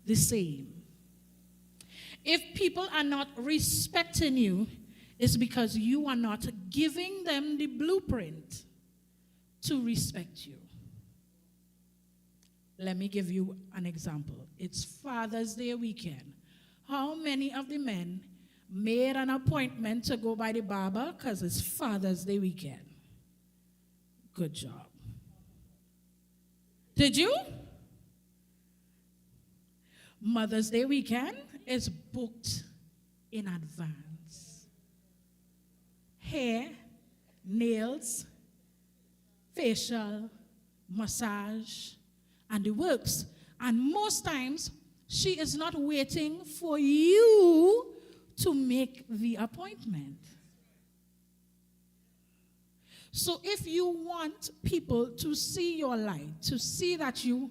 the same. If people are not respecting you, it's because you are not giving them the blueprint to respect you. Let me give you an example. It's Father's Day weekend. How many of the men made an appointment to go by the barber because it's Father's Day weekend? Good job. Did you? Mother's Day weekend is booked in advance. Hair, nails, facial, massage, and the works. And most times, she is not waiting for you to make the appointment. So if you want people to see your light, to see that you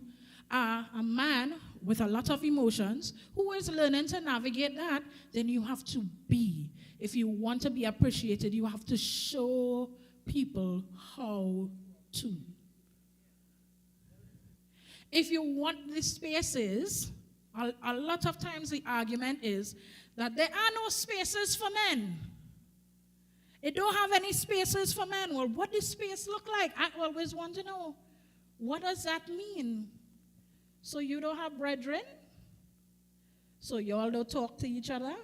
are a man with a lot of emotions who is learning to navigate that, then you have to be. If you want to be appreciated, you have to show people how to. If you want the spaces, a lot of times the argument is that there are no spaces for men. It don't have any spaces for men. Well, what does space look like? I always want to know. What does that mean? So you don't have brethren? So you all don't talk to each other?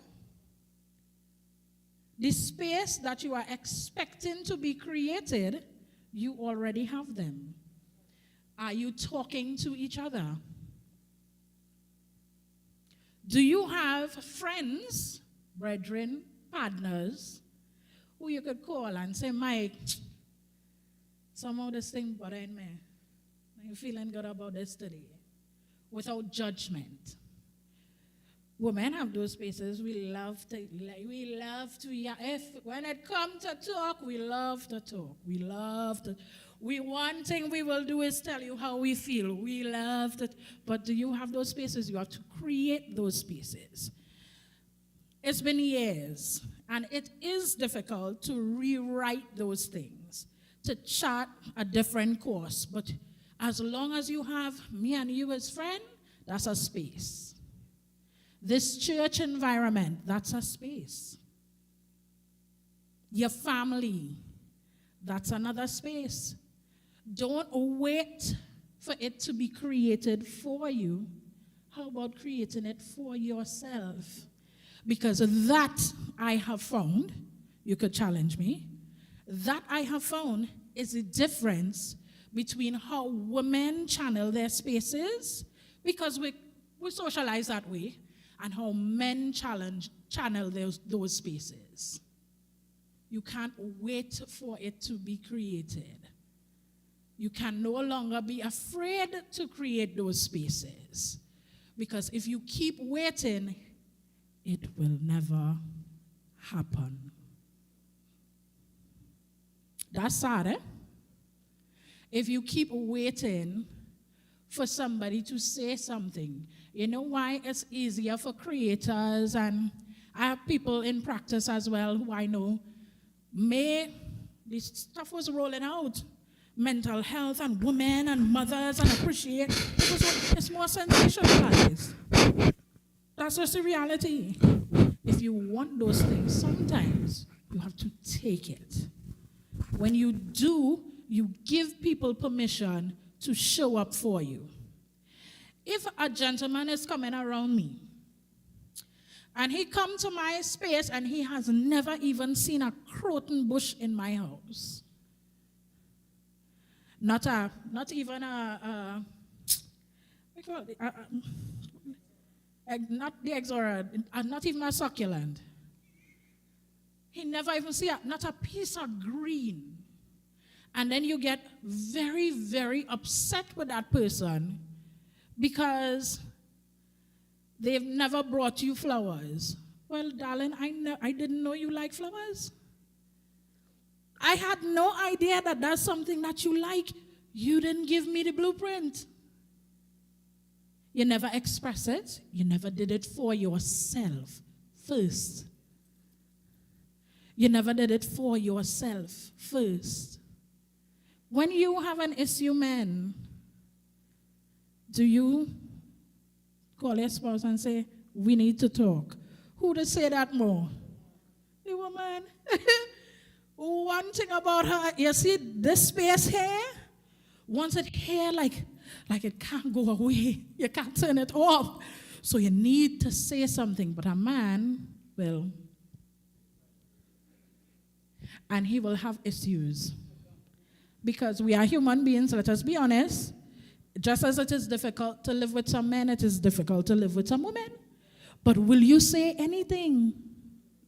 The space that you are expecting to be created, you already have them. Are you talking to each other? Do you have friends, brethren, partners, who you could call and say, Mike, somehow this thing bothering me. I'm feeling good about this today. Without judgment. Women have those spaces. We love to, when it comes to talk, we love to talk. One thing we will do is tell you how we feel. We love to, but do you have those spaces? You have to create those spaces. It's been years, and it is difficult to rewrite those things, to chart a different course. But as long as you have me and you as friends, that's a space. This church environment, that's a space. Your family, that's another space. Don't wait for it to be created for you. How about creating it for yourself? Because that I have found, you could challenge me, that I have found is the difference between how women channel their spaces, because we socialize that way, and how men channel those spaces. You can't wait for it to be created. You can no longer be afraid to create those spaces. Because if you keep waiting, it will never happen. That's sad, eh? If you keep waiting for somebody to say something, you know why it's easier for creators, and I have people in practice as well who I know, this stuff was rolling out, mental health and women and mothers and appreciate, it's more sensationalized. That's just the reality. If you want those things, sometimes you have to take it. When you do, you give people permission to show up for you. If a gentleman is coming around me, and he come to my space and he has never even seen a croton bush in my house, not even a not the exora, not even a succulent. He never even see not a piece of green. And then you get very, very upset with that person because they've never brought you flowers. Well, darling, I didn't know you like flowers. I had no idea that that's something that you like. You didn't give me the blueprint. You never express it. You never did it for yourself first. You never did it for yourself first. When you have an issue, men, do you Call your spouse and say, we need to talk. Who to say that more? The woman. One thing about her, you see this space here? Once it here, like it can't go away. You can't turn it off. So you need to say something. But a man will. And he will have issues. Because we are human beings, let us be honest. Just as it is difficult to live with some men, it is difficult to live with some women. But will you say anything?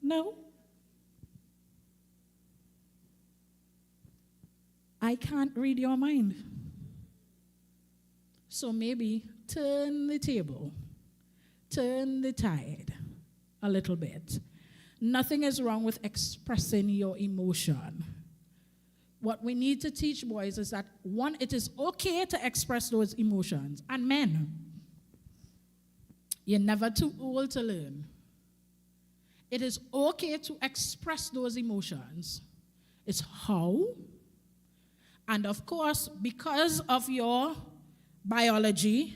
No. I can't read your mind. So maybe turn the table, turn the tide a little bit. Nothing is wrong with expressing your emotion. What we need to teach boys is that, one, it is okay to express those emotions. And men, you're never too old to learn. It is okay to express those emotions. It's how. And of course, because of your biology,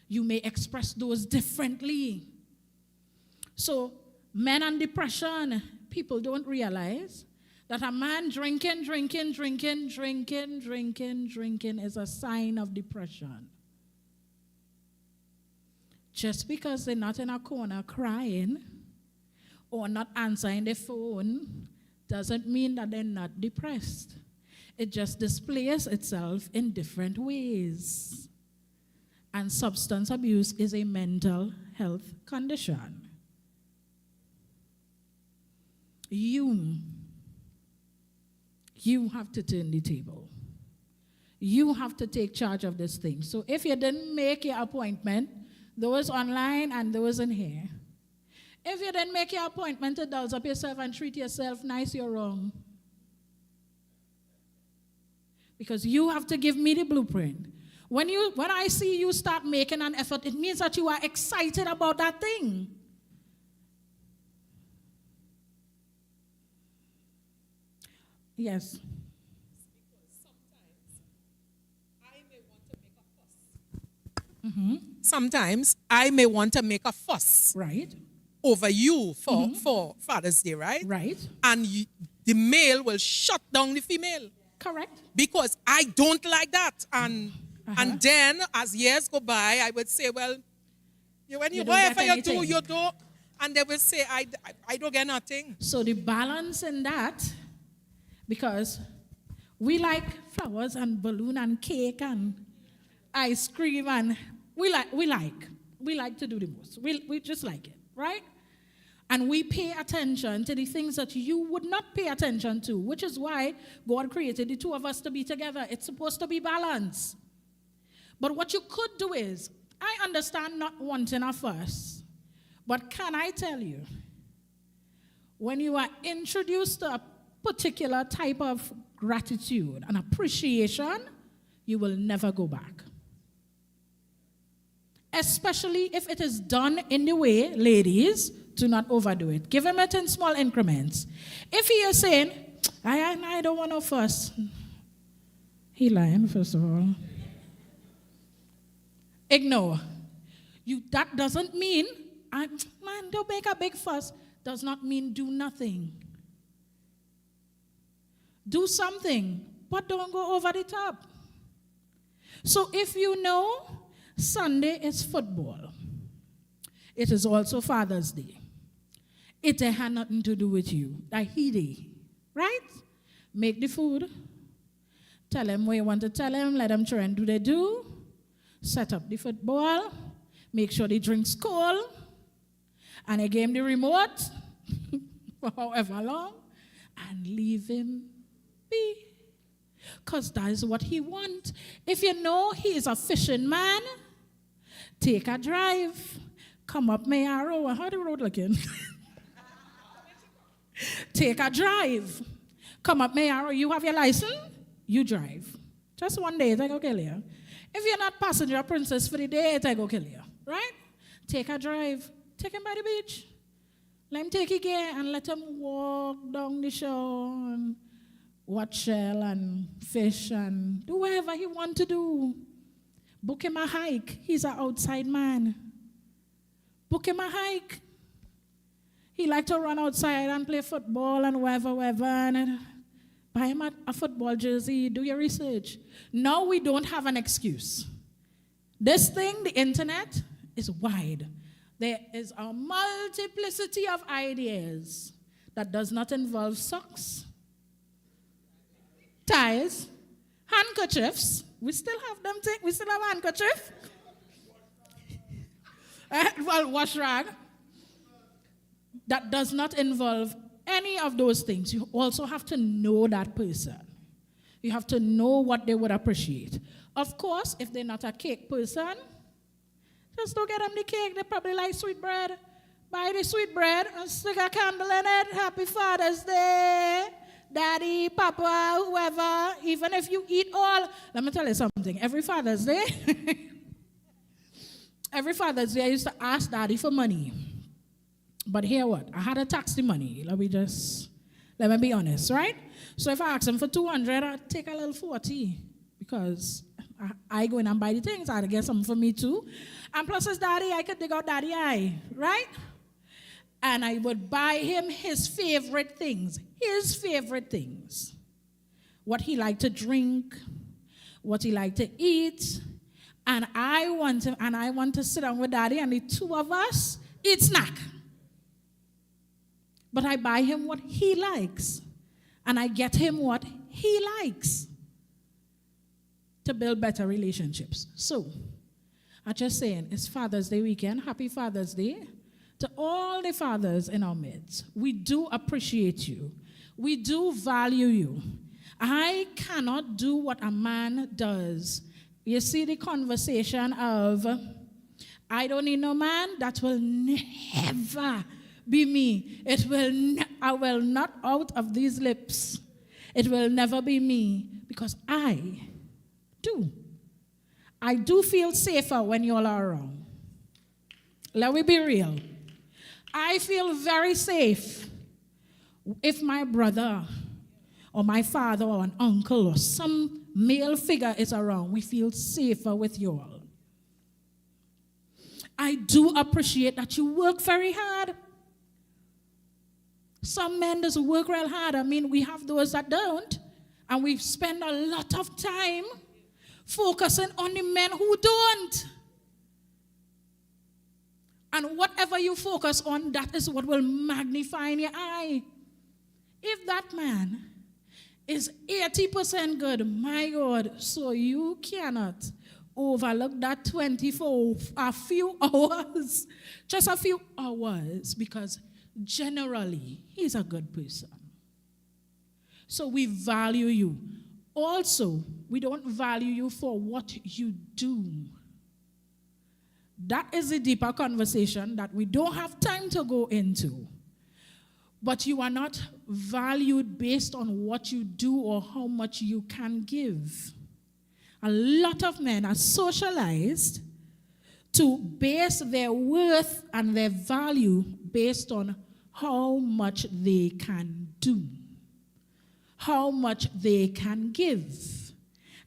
you may express those differently. So, men and depression, people don't realize that a man drinking is a sign of depression. Just because they're not in a corner crying or not answering the phone doesn't mean that they're not depressed. It just displays itself in different ways. And substance abuse is a mental health condition. You have to turn the table. You have to take charge of this thing. So if you didn't make your appointment, those online and those in here, if you didn't make your appointment to douse up yourself and treat yourself nice, you're wrong. Because you have to give me the blueprint. When I see you start making an effort, it means that you are excited about that thing. Yes. Because sometimes I may want to make a fuss. Mm-hmm. Sometimes I may want to make a fuss. Right. Over you for Father's Day, right? Right. And the male will shut down the female. Correct. Because I don't like that. And then as years go by, I would say, well, whatever you do, you do. And they will say, I don't get nothing. So the balance in that, because we like flowers and balloon and cake and ice cream, and we like to do the most. We just like it, right? And we pay attention to the things that you would not pay attention to, which is why God created the two of us to be together. It's supposed to be balanced. But what you could do is, I understand not wanting a fuss, but can I tell you, when you are introduced to a particular type of gratitude and appreciation, you will never go back. Especially if it is done in the way, ladies, do not overdo it. Give him it in small increments. If he is saying, I don't want no fuss, he lying, first of all. Ignore. That doesn't mean, don't make a big fuss, does not mean do nothing. Do something, but don't go over the top. So if you know Sunday is football, it is also Father's Day. It had nothing to do with you. That he day, right? Make the food. Tell him what you want to tell him. Let them try and do they do. Set up the football. Make sure they drink cold. And I gave him the remote for however long. And leave him be. Because that is what he wants. If you know he is a fishing man, take a drive. Come up my arrow. How the road looking? Take a drive. Come up my arrow. You have your license? You drive. Just one day, I go kill you. If you're not passenger princess for the day, I go kill you. Right? Take a drive. Take him by the beach. Let him take you gear and let him walk down the shore and watch shell and fish and do whatever he wants to do. Book him a hike. He's an outside man. book him a hike. He liked to run outside and play football and whatever, and buy him a football jersey, do your research. Now we don't have an excuse. This thing, the internet, is wide. There is a multiplicity of ideas that does not involve socks, ties, handkerchiefs. We still have them. We still have handkerchief. Well, wash rag. That does not involve any of those things. You also have to know that person. You have to know what they would appreciate. Of course, if they're not a cake person, just don't get them the cake. They probably like sweet bread. Buy the sweet bread and stick a candle in it. Happy Father's Day. Daddy, Papa, whoever. Even if you eat all. Let me tell you something. Every Father's Day, I used to ask Daddy for money. But here what? I had to tax the money. Let me be honest, right? So if I ask him for 200, I'd take a little 40 because I go in and buy the things. I'd get something for me too. And plus as Daddy, I could dig out Daddy eye, right? And I would buy him his favorite things. What he liked to drink, what he liked to eat. And I want to sit down with Daddy and the two of us eat snack. But I buy him what he likes. And I get him what he likes to build better relationships. So, I'm just saying, it's Father's Day weekend. Happy Father's Day to all the fathers in our midst. We do appreciate you. We do value you. I cannot do what a man does. You see the conversation of, I don't need no man, that will never be me. I will not out of these lips. It will never be me because I do feel safer when you all are around. Let me be real. I feel very safe if my brother or my father or an uncle or some male figure is around. We feel safer with you all. I do appreciate that you work very hard. Some men just work real hard. I mean, we have those that don't. And we spend a lot of time focusing on the men who don't. And whatever you focus on, that is what will magnify in your eye. If that man is 80% good, my God, so you cannot overlook that 24, a few hours, just a few hours, because generally, he's a good person. So we value you. Also, we don't value you for what you do. That is a deeper conversation that we don't have time to go into. But you are not valued based on what you do or how much you can give. A lot of men are socialized to base their worth and their value based on how much they can do, how much they can give.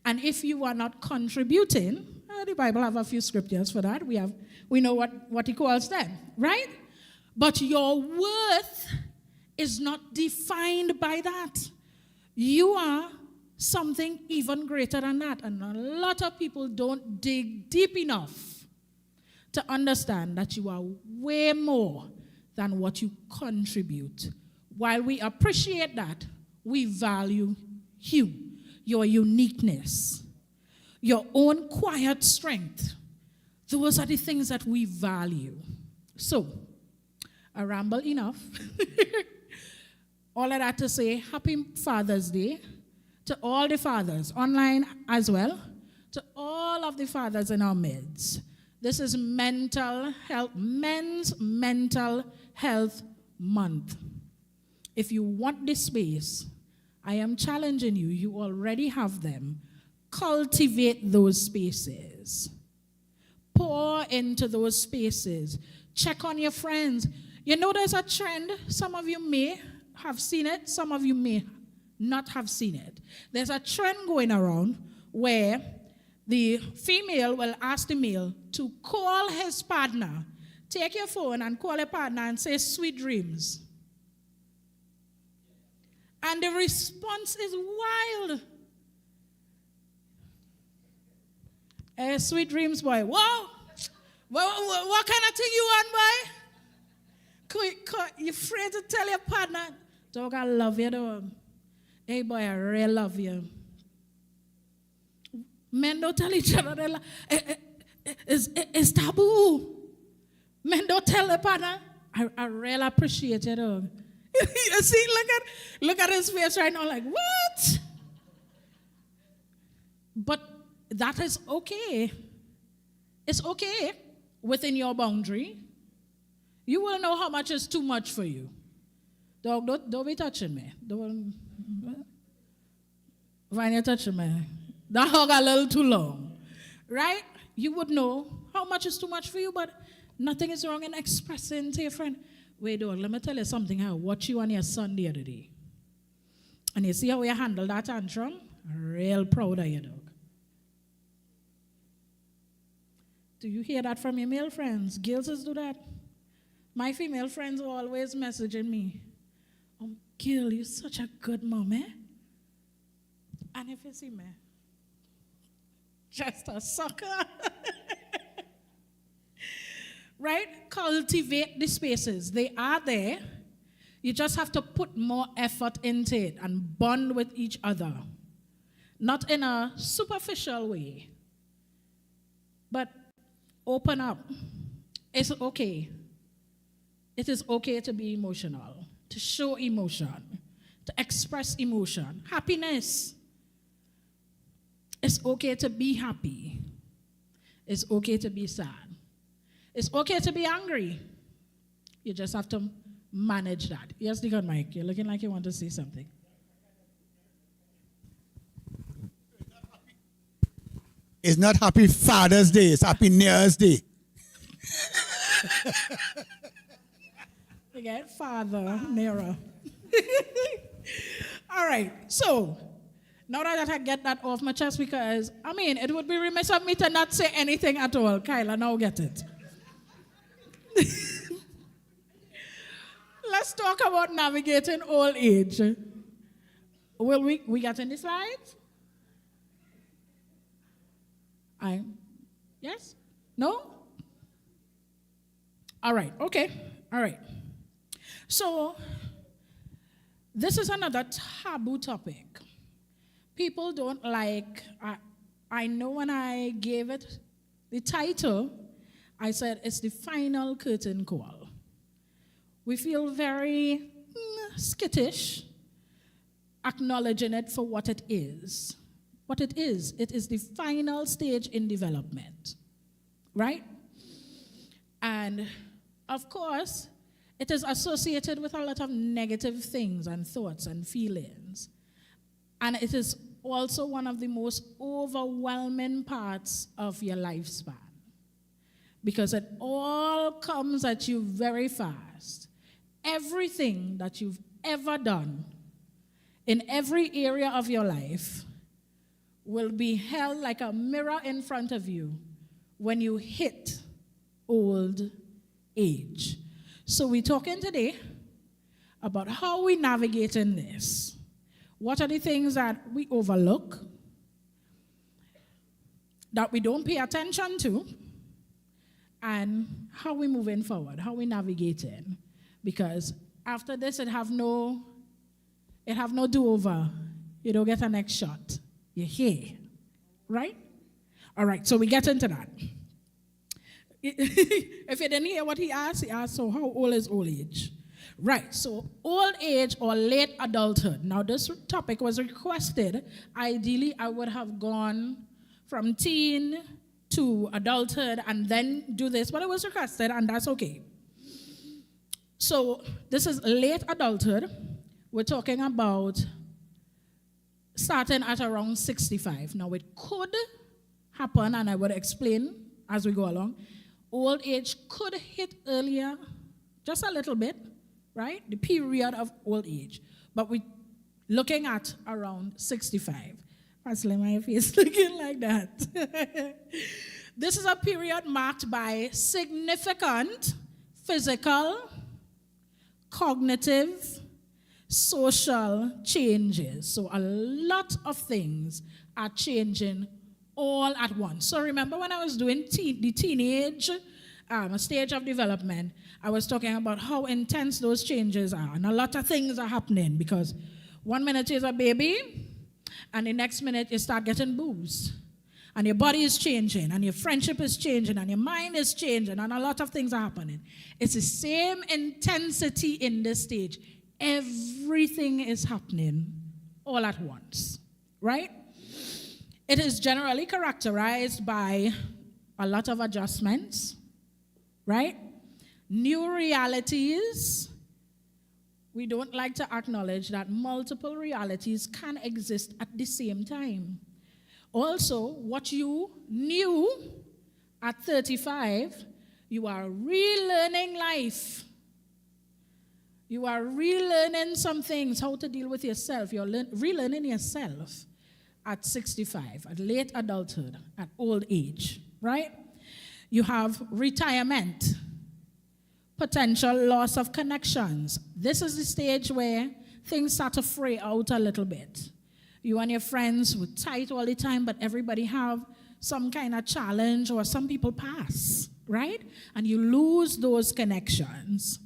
And if you are not contributing, the Bible have a few scriptures for that. We know what he calls them, right? But your worth is not defined by that. You are something even greater than that. And a lot of people don't dig deep enough to understand that you are way more than what you contribute. While we appreciate that, we value you, your uniqueness, your own quiet strength. Those are the things that we value. So, I ramble enough. All of that to say, Happy Father's Day to all the fathers, online as well, to all of the fathers in our midst. This is Men's Mental Health Month. If you want this space, I am challenging you. You already have them. Cultivate those spaces. Pour into those spaces. Check on your friends. You know there's a trend. Some of you may have seen it. Some of you may not have seen it. There's a trend going around where the female will ask the male to call his partner Take your phone and call a partner and say, sweet dreams. And the response is wild. Hey, sweet dreams, boy. Whoa! What kind of thing you want, boy? You're afraid to tell your partner, dog, I love you, dog. Hey, boy, I really love you. Men don't tell each other they love. It's taboo. Men don't tell their partner, I really appreciate you, dog. You see, look at his face right now, like, what? But that is okay. It's okay within your boundary. You will know how much is too much for you. Dog, don't be touching me. When you're touching me, that hug a little too long. Right? You would know how much is too much for you, but nothing is wrong in expressing to your friend, wait, dog, let me tell you something. I watched you and your son the other day. And you see how you handle that tantrum? I'm real proud of you, dog. Do you hear that from your male friends? Girls do that. My female friends are always messaging me, Gil, you're such a good mom, eh? And if you see me, just a sucker. Right? Cultivate the spaces. They are there. You just have to put more effort into it and bond with each other. Not in a superficial way, but open up. It's okay. It is okay to be emotional, to show emotion, to express emotion. Happiness. It's okay to be happy. It's okay to be sad. It's okay to be angry. You just have to manage that. Yes, Deacon Mike, you're looking like you want to say something. It's not Happy Father's Day, it's Happy New Year's Day. You get father, mirror. All right, so now that I get that off my chest, because, it would be remiss of me to not say anything at all. Kyla, now get it. Let's talk about navigating old age. Will we get in the slides? Yes? No? All right, okay. All right. So, this is another taboo topic. People don't like, I know when I gave it the title, I said it's the final curtain call. We feel very skittish acknowledging it for what it is. What it is the final stage in development, right? And of course, it is associated with a lot of negative things and thoughts and feelings. And it is also one of the most overwhelming parts of your lifespan, because it all comes at you very fast. Everything that you've ever done in every area of your life will be held like a mirror in front of you when you hit old age. So we're talking today about how we navigate in this. What are the things that we overlook, that we don't pay attention to, and how we moving forward, how we navigating. Because after this, it have no do-over. You don't get a next shot. You're here, right? All right, so we get into that. If you didn't hear what he asked, so how old is old age? Right, so old age or late adulthood. Now, this topic was requested. Ideally, I would have gone from teen to adulthood and then do this, but it was requested, and that's okay. So, this is late adulthood. We're talking about starting at around 65. Now, it could happen, and I would explain as we go along. Old age could hit earlier, just a little bit, right? The period of old age. But we're looking at around 65. Pastor, my face looking like that. This is a period marked by significant physical, cognitive, social changes. So a lot of things are changing all at once. So remember when I was doing the teenage stage of development, I was talking about how intense those changes are. And a lot of things are happening because 1 minute you're a baby, and the next minute you start getting boobs. And your body is changing, and your friendship is changing, and your mind is changing, and a lot of things are happening. It's the same intensity in this stage. Everything is happening all at once, right? It is generally characterized by a lot of adjustments, right? New realities. We don't like to acknowledge that multiple realities can exist at the same time. Also, what you knew at 35, you are relearning life. You are relearning some things, how to deal with yourself. You're relearning yourself at 65, at late adulthood, at old age, right? You have retirement, potential loss of connections. This is the stage where things start to fray out a little bit. You and your friends were tight all the time, but everybody have some kind of challenge, or some people pass, right? And you lose those connections.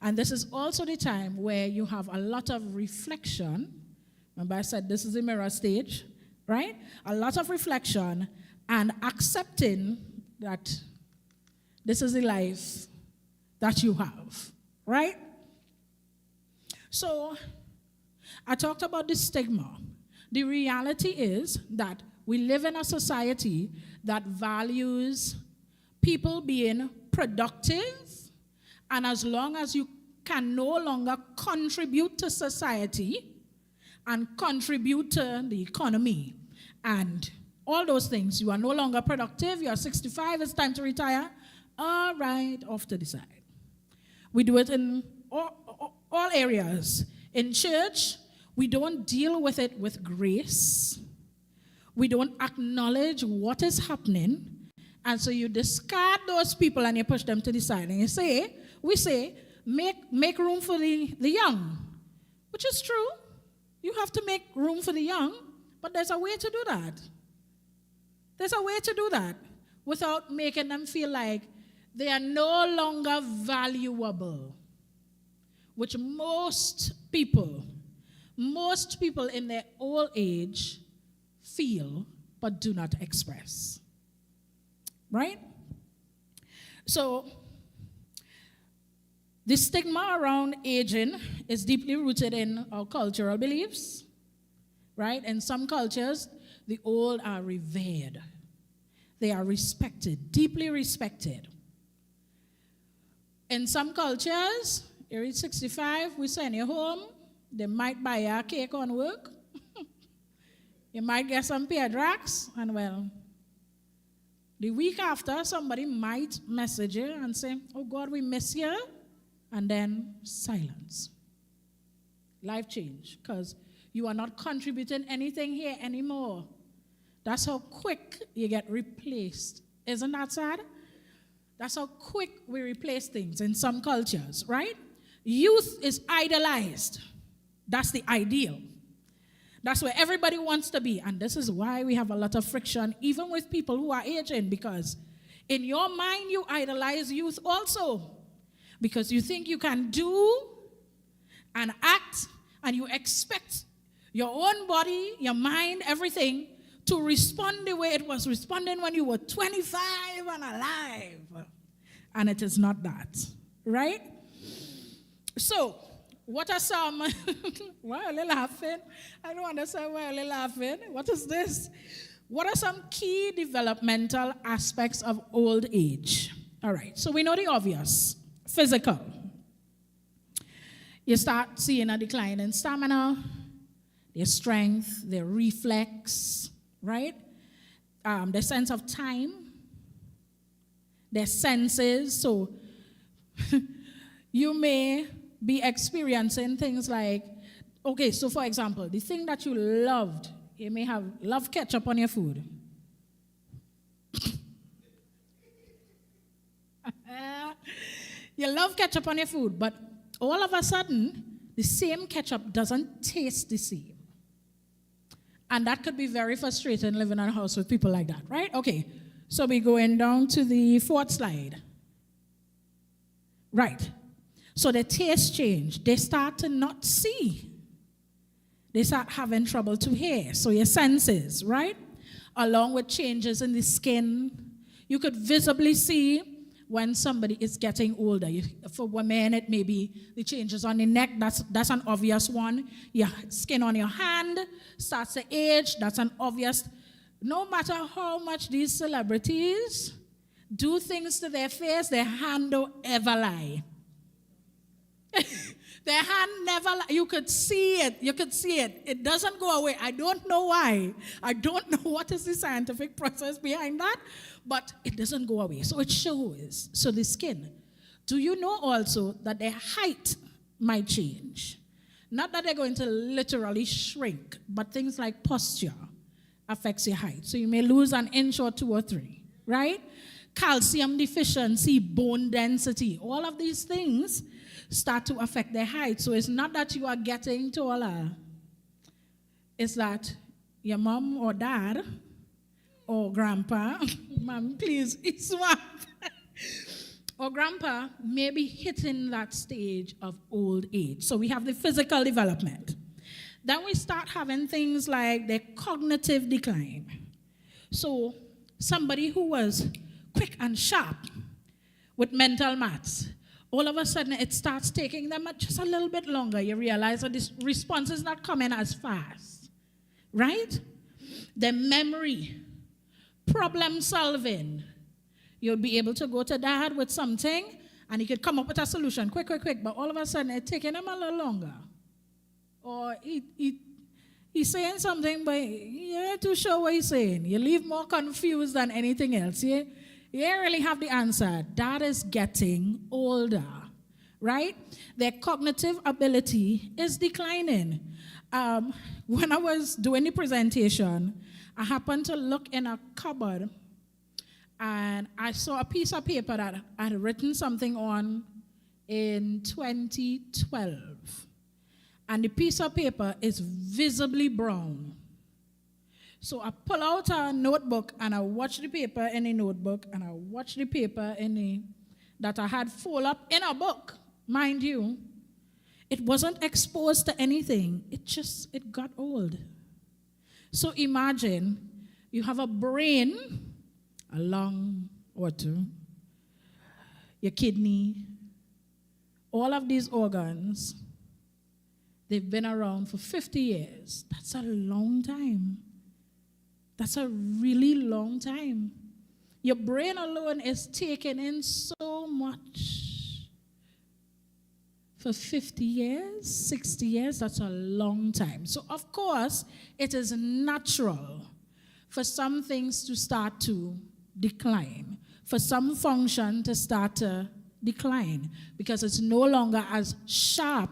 And this is also the time where you have a lot of reflection. Remember I said this is the mirror stage, right? A lot of reflection and accepting that this is the life that you have, right? So I talked about the stigma. The reality is that we live in a society that values people being productive, and as long as you can no longer contribute to society and contribute to the economy and all those things, you are no longer productive, you are 65, it's time to retire, all right, off to the side. We do it in all areas. In church, we don't deal with it with grace. We don't acknowledge what is happening. And so you discard those people and you push them to the side. And we say, make room for the young. Which is true. You have to make room for the young. But there's a way to do that. There's a way to do that without making them feel like they are no longer valuable. Which most people in their old age feel but do not express. Right? So, the stigma around aging is deeply rooted in our cultural beliefs. Right? In some cultures, the old are revered. They are respected, deeply respected. In some cultures, you reach 65, we send you home. They might buy you a cake on work. You might get some paid racks, and well, the week after, somebody might message you and say, oh God, we miss you, and then silence. Life change, because you are not contributing anything here anymore. That's how quick you get replaced. Isn't that sad? That's how quick we replace things in some cultures, right? Youth is idolized. That's the ideal. That's where everybody wants to be. And this is why we have a lot of friction, even with people who are aging, because in your mind, you idolize youth also. Because you think you can do and act, and you expect your own body, your mind, everything to respond the way it was responding when you were 25 and alive. And it is not that, right? So, what are some, why are you laughing? I don't understand why are you laughing. What is this? What are some key developmental aspects of old age? All right, so we know the obvious. Physical. You start seeing a decline in stamina, their strength, their reflex, right? Their sense of time, their senses. So you may be experiencing things like, okay, so for example, the thing that you loved, you may have loved ketchup on your food. You love ketchup on your food, but all of a sudden, the same ketchup doesn't taste the same. And that could be very frustrating living in a house with people like that, right? Okay, so we're going down to the fourth slide. Right. So the taste change. They start to not see. They start having trouble to hear. So your senses, right? Along with changes in the skin. You could visibly see when somebody is getting older. For women, it may be the changes on the neck. That's an obvious one. Your skin on your hand starts to age. That's an obvious. No matter how much these celebrities do things to their face, their hand don't ever lie. Their hand never lie. You could see it. You could see it. It doesn't go away. I don't know why. I don't know what is the scientific process behind that, but it doesn't go away. So it shows. So the skin. Do you know also that their height might change? Not that they're going to literally shrink, but things like posture affects your height. So you may lose an inch or 2 or 3, right? Calcium deficiency, bone density, all of these things start to affect their height. So it's not that you are getting taller. It's that your mom or dad or grandpa, mom, please, it's swap, or grandpa may be hitting that stage of old age. So we have the physical development. Then we start having things like the cognitive decline. So somebody who was quick and sharp with mental maths, all of a sudden it starts taking them just a little bit longer. You realize that this response is not coming as fast, right? The memory, problem solving. You'll be able to go to dad with something and he could come up with a solution quick, but all of a sudden it's taking him a little longer. Or he's saying something, but you're not too sure what he's saying. You leave more confused than anything else. You don't really have the answer. That is getting older, right? Their cognitive ability is declining. When I was doing the presentation, I happened to look in a cupboard, and I saw a piece of paper that I had written something on in 2012. And the piece of paper is visibly brown. So I pull out a notebook and I watch the paper in the notebook and I watch the paper that I had folded up in a book, mind you. It wasn't exposed to anything. It got old. So imagine you have a brain, a lung or two, your kidney, all of these organs, they've been around for 50 years. That's a long time. That's a really long time. Your brain alone is taking in so much. For 50 years, 60 years, that's a long time. So, of course, it is natural for some things to start to decline, for some function to start to decline, because it's no longer as sharp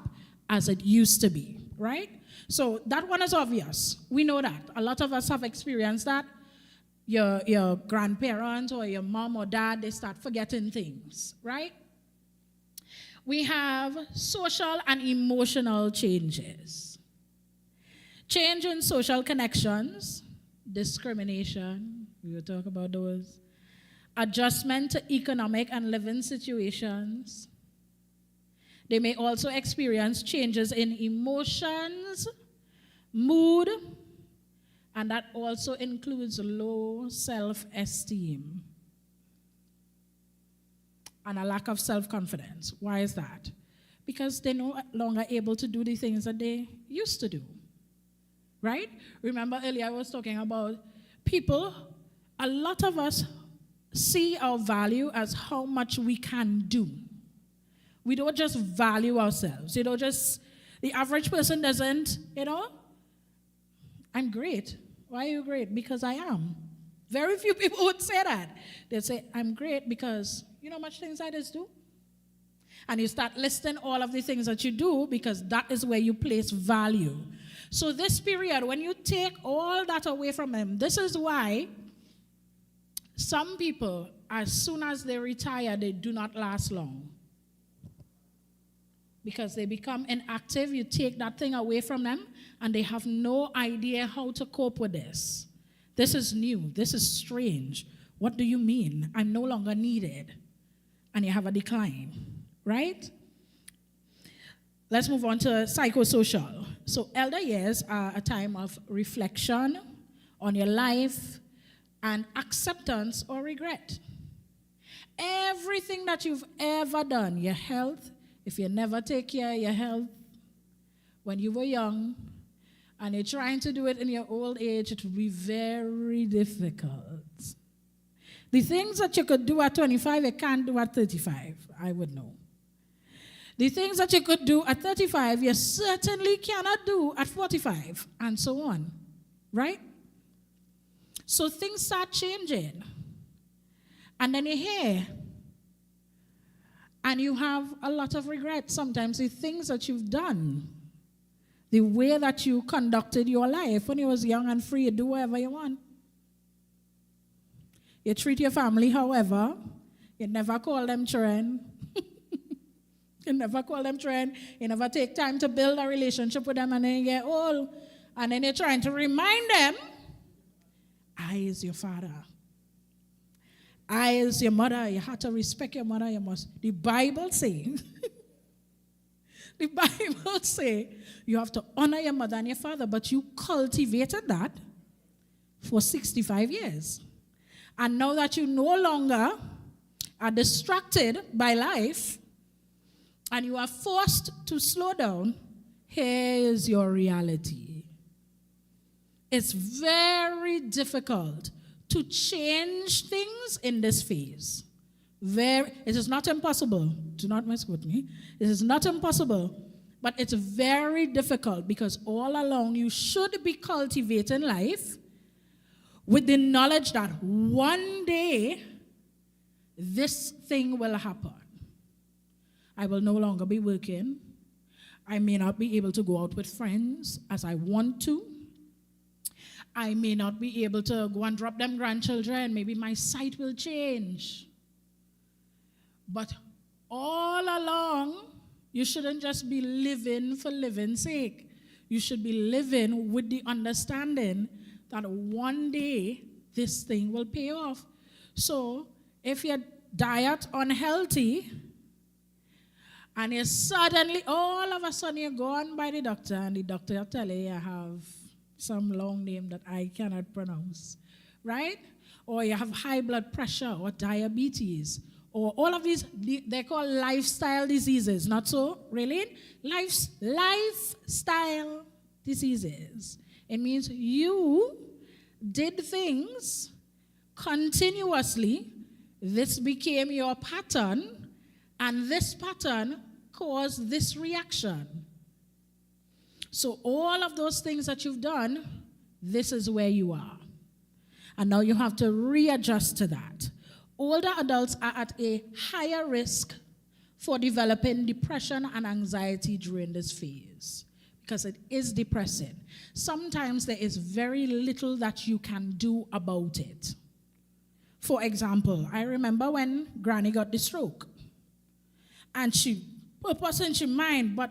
as it used to be, right? So that one is obvious. We know that. A lot of us have experienced that. Your grandparents or your mom or dad, they start forgetting things, right? We have social and emotional changes. Change in social connections, discrimination, we will talk about those. Adjustment to economic and living situations. They may also experience changes in emotions, mood, and that also includes low self-esteem and a lack of self-confidence. Why is that? Because they're no longer able to do the things that they used to do, right? Remember earlier I was talking about people, a lot of us see our value as how much we can do. We don't just value ourselves. The average person doesn't, I'm great. Why are you great? Because I am. Very few people would say that. They'd say, I'm great because you know how much things I just do? And you start listing all of the things that you do because that is where you place value. So this period, when you take all that away from them, this is why some people, as soon as they retire, they do not last long. because they become inactive. You take that thing away from them, and they have no idea how to cope with this. This is new. This is strange. What do you mean? I'm no longer needed. And you have a decline, right? Let's move on to psychosocial. So elder years are a time of reflection on your life and acceptance or regret. Everything that you've ever done, your health, if you never take care of your health when you were young and you're trying to do it in your old age, it will be very difficult. The things that you could do at 25, you can't do at 35, I would know. The things that you could do at 35, you certainly cannot do at 45, and so on, right? So things start changing. And then you're here, and you have a lot of regret. Sometimes the things that you've done, the way that you conducted your life when you was young and free, you do whatever you want. You treat your family however. You never call them children. You never call them children. You never take time to build a relationship with them, and then you get old. And then you're trying to remind them, I is your father. I is your mother. You have to respect your mother. You must. The Bible says, the Bible says you have to honor your mother and your father, but you cultivated that for 65 years. And now that you no longer are distracted by life and you are forced to slow down, here is your reality. It's very difficult to change things in this phase. It is not impossible. Do not mess with me. It is not impossible, but it's very difficult because all along you should be cultivating life with the knowledge that one day this thing will happen. I will no longer be working. I may not be able to go out with friends as I want to. I may not be able to go and drop them grandchildren. Maybe my sight will change. But all along, you shouldn't just be living for living's sake. You should be living with the understanding that one day this thing will pay off. So if your diet unhealthy and you suddenly, all of a sudden you're gone by the doctor and the doctor will tell you have some long name that I cannot pronounce, right? Or you have high blood pressure or diabetes or all of these, they're called lifestyle diseases, not so, really? Lifestyle diseases. It means you did things continuously, this became your pattern, and this pattern caused this reaction. So all of those things that you've done, this is where you are. And now you have to readjust to that. Older adults are at a higher risk for developing depression and anxiety during this phase because it is depressing. Sometimes there is very little that you can do about it. For example, I remember when Granny got the stroke. And she purpose in she mind, but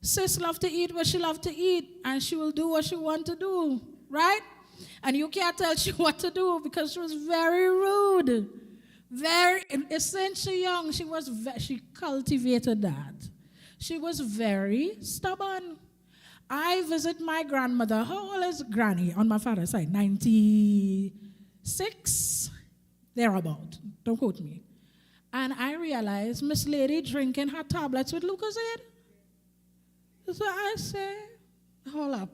sis love to eat what she love to eat, and she will do what she want to do, right? And you can't tell she what to do because she was very rude. Since she young, she cultivated that. She was very stubborn. I visit my grandmother. How old is Granny on my father's side? 96, thereabout. Don't quote me. And I realized Miss Lady drinking her tablets with Lucozade. So I say, hold up.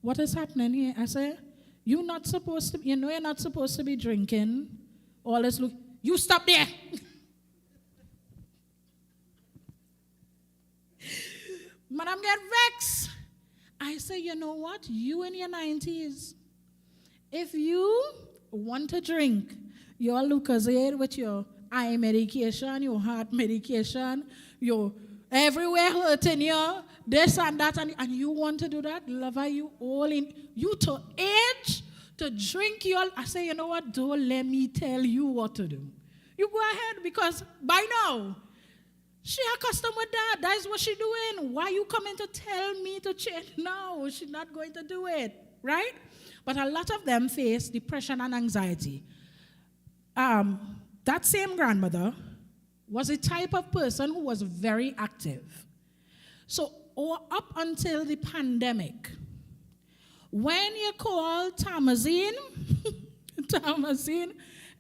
What is happening here? I say, you're not supposed to, you're not supposed to be drinking all this. You stop there. Madam get vexed. I say, you know what? You in your 90s, if you want to drink your Lucozade with your eye medication, your heart medication, your everywhere hurting you, this and that, and you want to do that, lover, you all in, you to age to drink your, I say, you know what, don't let me tell you what to do. You go ahead, because by now, She accustomed with that. That is what she doing. Why you coming to tell me to change? No, she's not going to do it, right? But a lot of them face depression and anxiety. That same grandmother was a type of person who was very active. So up until the pandemic, when you call Tamazine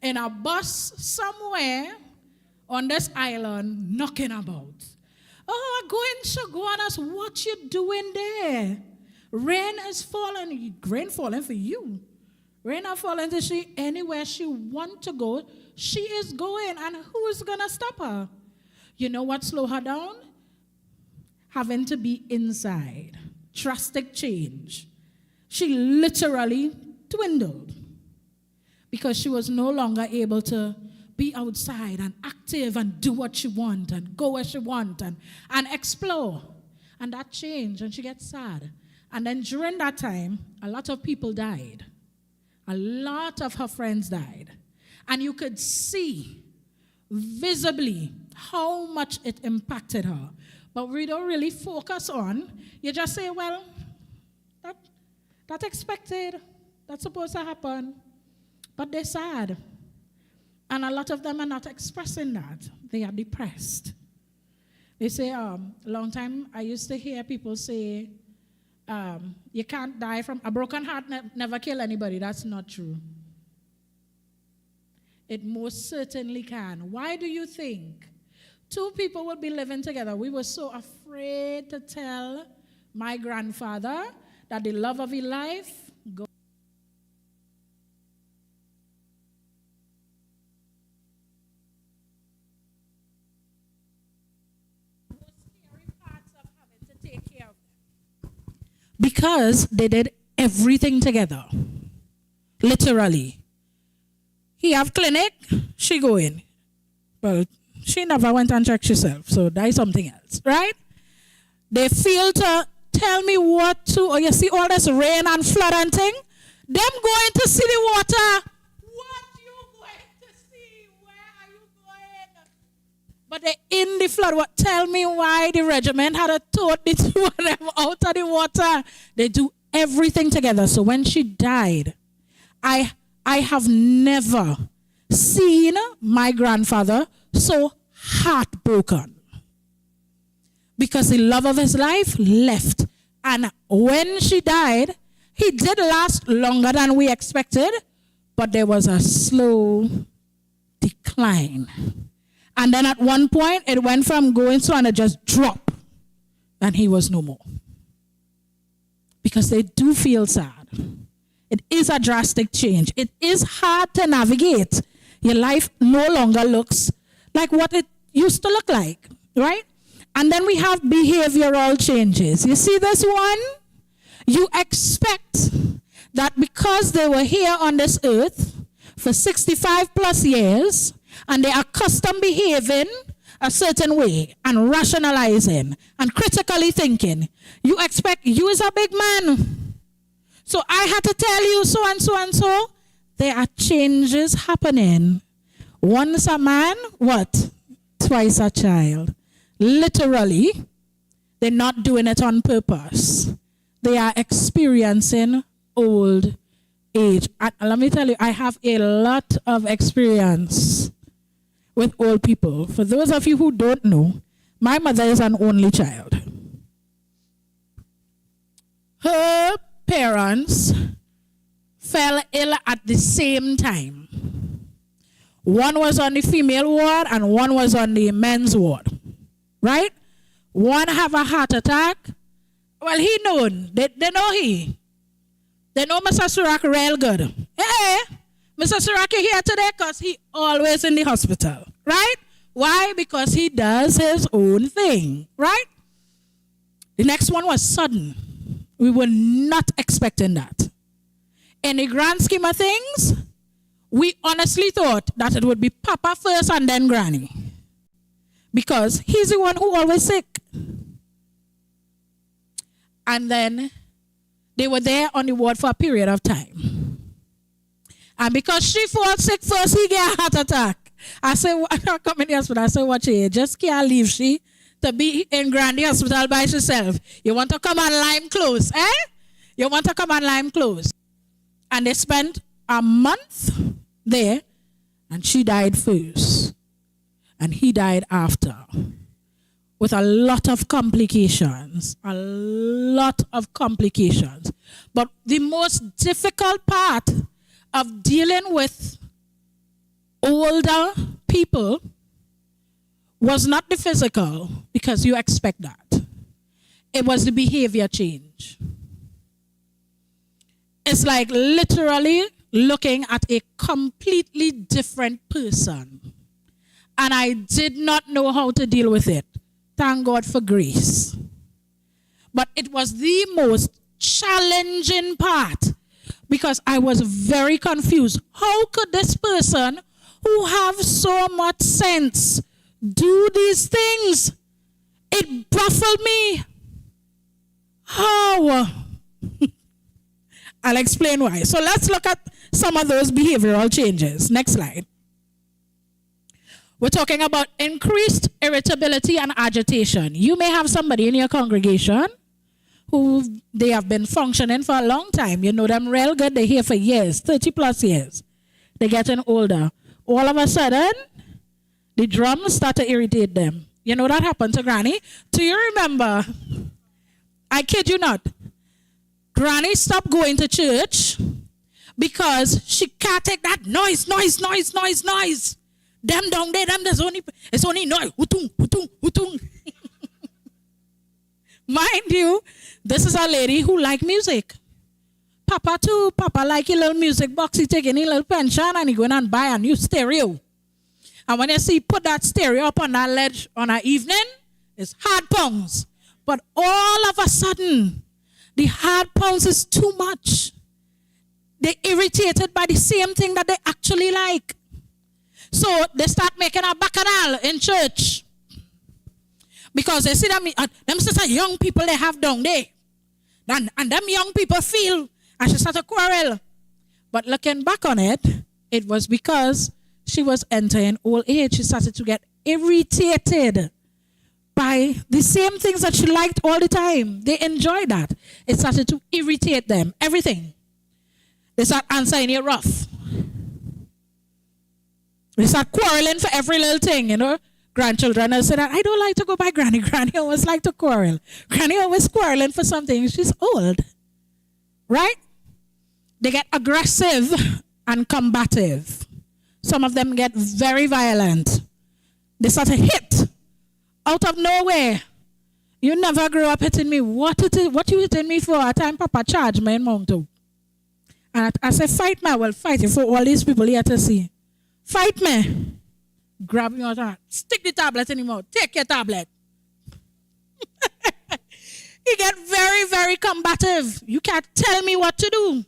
in a bus somewhere on this island knocking about. Oh, I'm going to go on us. What you doing there? Rain is falling. Rain falling for you. Rain not falling to she anywhere she want to go. She is going, and who's gonna stop her? You know what slow her down? Having to be inside. Drastic change. She literally dwindled because she was no longer able to be outside and active and do what she want and go where she want and explore. And that changed, and she gets sad. And then during that time, a lot of people died. A lot of her friends died. And you could see visibly how much it impacted her. But we don't really focus on, you just say, well, that's expected. That's supposed to happen. But they're sad. And a lot of them are not expressing that. They are depressed. They say, a long time I used to hear people say, you can't die from, a broken heart never kill anybody. That's not true. It most certainly can. Why do you think two people would be living together? We were so afraid to tell my grandfather that the love of his life goes. Because they did everything together. Literally. He have clinic, she go in. Well, she never went and checked herself, so that is something else, right? They feel to tell me what to, or you see all this rain and flood and thing, them going to see the water. What you going to see? Where are you going? But they in the flood. What? Tell me why the regiment had a tote the two of them out of the water. They do everything together. So when she died, I have never seen my grandfather so heartbroken. Because the love of his life left. And when she died, he did last longer than we expected, but there was a slow decline. And then at one point, it went from going slow and it just dropped. And he was no more. Because they do feel sad. It is a drastic change. It is hard to navigate. Your life no longer looks like what it used to look like, right? And then we have behavioral changes. You see this one? You expect that because they were here on this earth for 65 plus years, and they are accustomed behaving a certain way and rationalizing and critically thinking, you expect you as a big man. So I had to tell you so and so and so. There are changes happening. Once a man, what? Twice a child. Literally, they're not doing it on purpose. They are experiencing old age. And let me tell you, I have a lot of experience with old people. For those of you who don't know, my mother is an only child. Her parents fell ill at the same time. One was on the female ward and one was on the men's ward. Right? One have a heart attack. Well, he known. They know he. They know Mr. Surak real good. Hey, Mr. Surak is here today because he always in the hospital. Right? Why? Because he does his own thing. Right? The next one was sudden. We were not expecting that. In the grand scheme of things, we honestly thought that it would be Papa first and then Granny. Because he's the one who always sick. And then they were there on the ward for a period of time. And because she falls sick first, he get a heart attack. I say, I come in the hospital, I say, watch it, just can't leave she to be in Grandy Hospital by herself. You want to come on Lime Close, eh? You want to come on Lime Close. And they spent a month there, and she died first. And he died after. With a lot of complications. A lot of complications. But the most difficult part of dealing with older people was not the physical, because you expect that. It was the behavior change. It's like literally looking at a completely different person. And I did not know how to deal with it. Thank God for grace. But it was the most challenging part, because I was very confused. How could this person who have so much sense do these things? It baffled me. How? I'll explain why. So let's look at some of those behavioral changes. Next slide. We're talking about increased irritability and agitation. You may have somebody in your congregation who they have been functioning for a long time. You know them real good. They're here for years, 30 plus years. They're getting older. All of a sudden, the drums start to irritate them. You know that happened to Granny? Do you remember? I kid you not. Granny stopped going to church because she can't take that noise. Them down there, it's only noise. Utung. Mind you, this is a lady who like music. Papa too. Papa like a little music box. He take any little pension and he go and buy a new stereo. And when you see put that stereo up on that ledge on an evening, it's hard pounds. But all of a sudden, the hard pounds is too much. They're irritated by the same thing that they actually like. So they start making a bacchanal in church. Because they see them sister young people they have down there. And them young people feel, and she started to quarrel. But looking back on it, it was because she was entering old age. She started to get irritated by the same things that she liked all the time. They enjoyed that. It started to irritate them. Everything. They start answering you rough. They start quarreling for every little thing, you know. Grandchildren will say that, I don't like to go by Granny. Granny always like to quarrel. Granny always quarreling for something. She's old. Right? They get aggressive and combative. Some of them get very violent. They start to hit out of nowhere. You never grew up hitting me. What you hitting me for? A time Papa charged me in Mount. And I said, fight me. I will fight you for all these people here to see. Fight me. Grab me out and stick the tablet in your mouth. Take your tablet. You get very, very combative. You can't tell me what to do.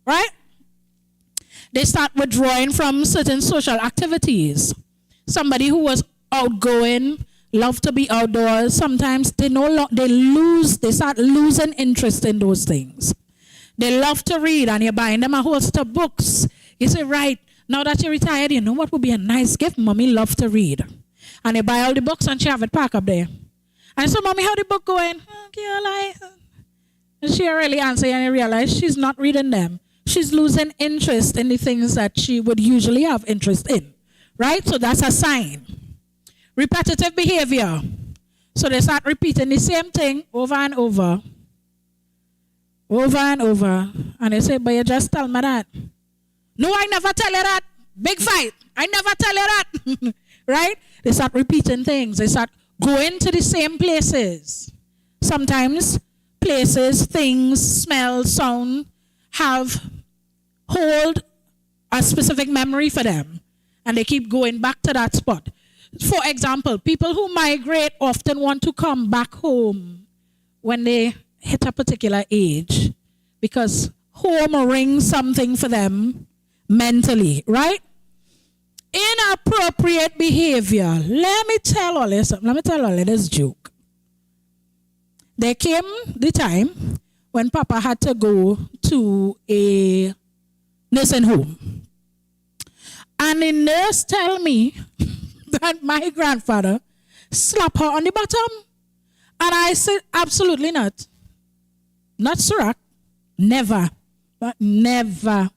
Right? They start withdrawing from certain social activities. Somebody who was outgoing, loved to be outdoors, sometimes they start losing interest in those things. They love to read, and you're buying them a whole set of books. You say, right, now that you're retired, you know what would be a nice gift? Mommy loves to read. And they buy all the books and she have it parked up there. And so, Mommy, how the book going? And she really answer, and you realize she's not reading them. She's losing interest in the things that she would usually have interest in. Right? So that's a sign. Repetitive behavior. So they start repeating the same thing over and over. Over and over. And they say, but you just tell me that. No, I never tell you that. Big fight. I never tell you that. Right? They start repeating things. They start going to the same places. Sometimes places, things, smell, sound hold a specific memory for them. And they keep going back to that spot. For example, people who migrate often want to come back home when they hit a particular age, because home rings something for them mentally, right? Inappropriate behavior. Let me tell all this joke. There came the time when Papa had to go to a nursing home. And the nurse tell me that my grandfather slapped her on the bottom. And I said, absolutely not. Not Surak. Never. But never.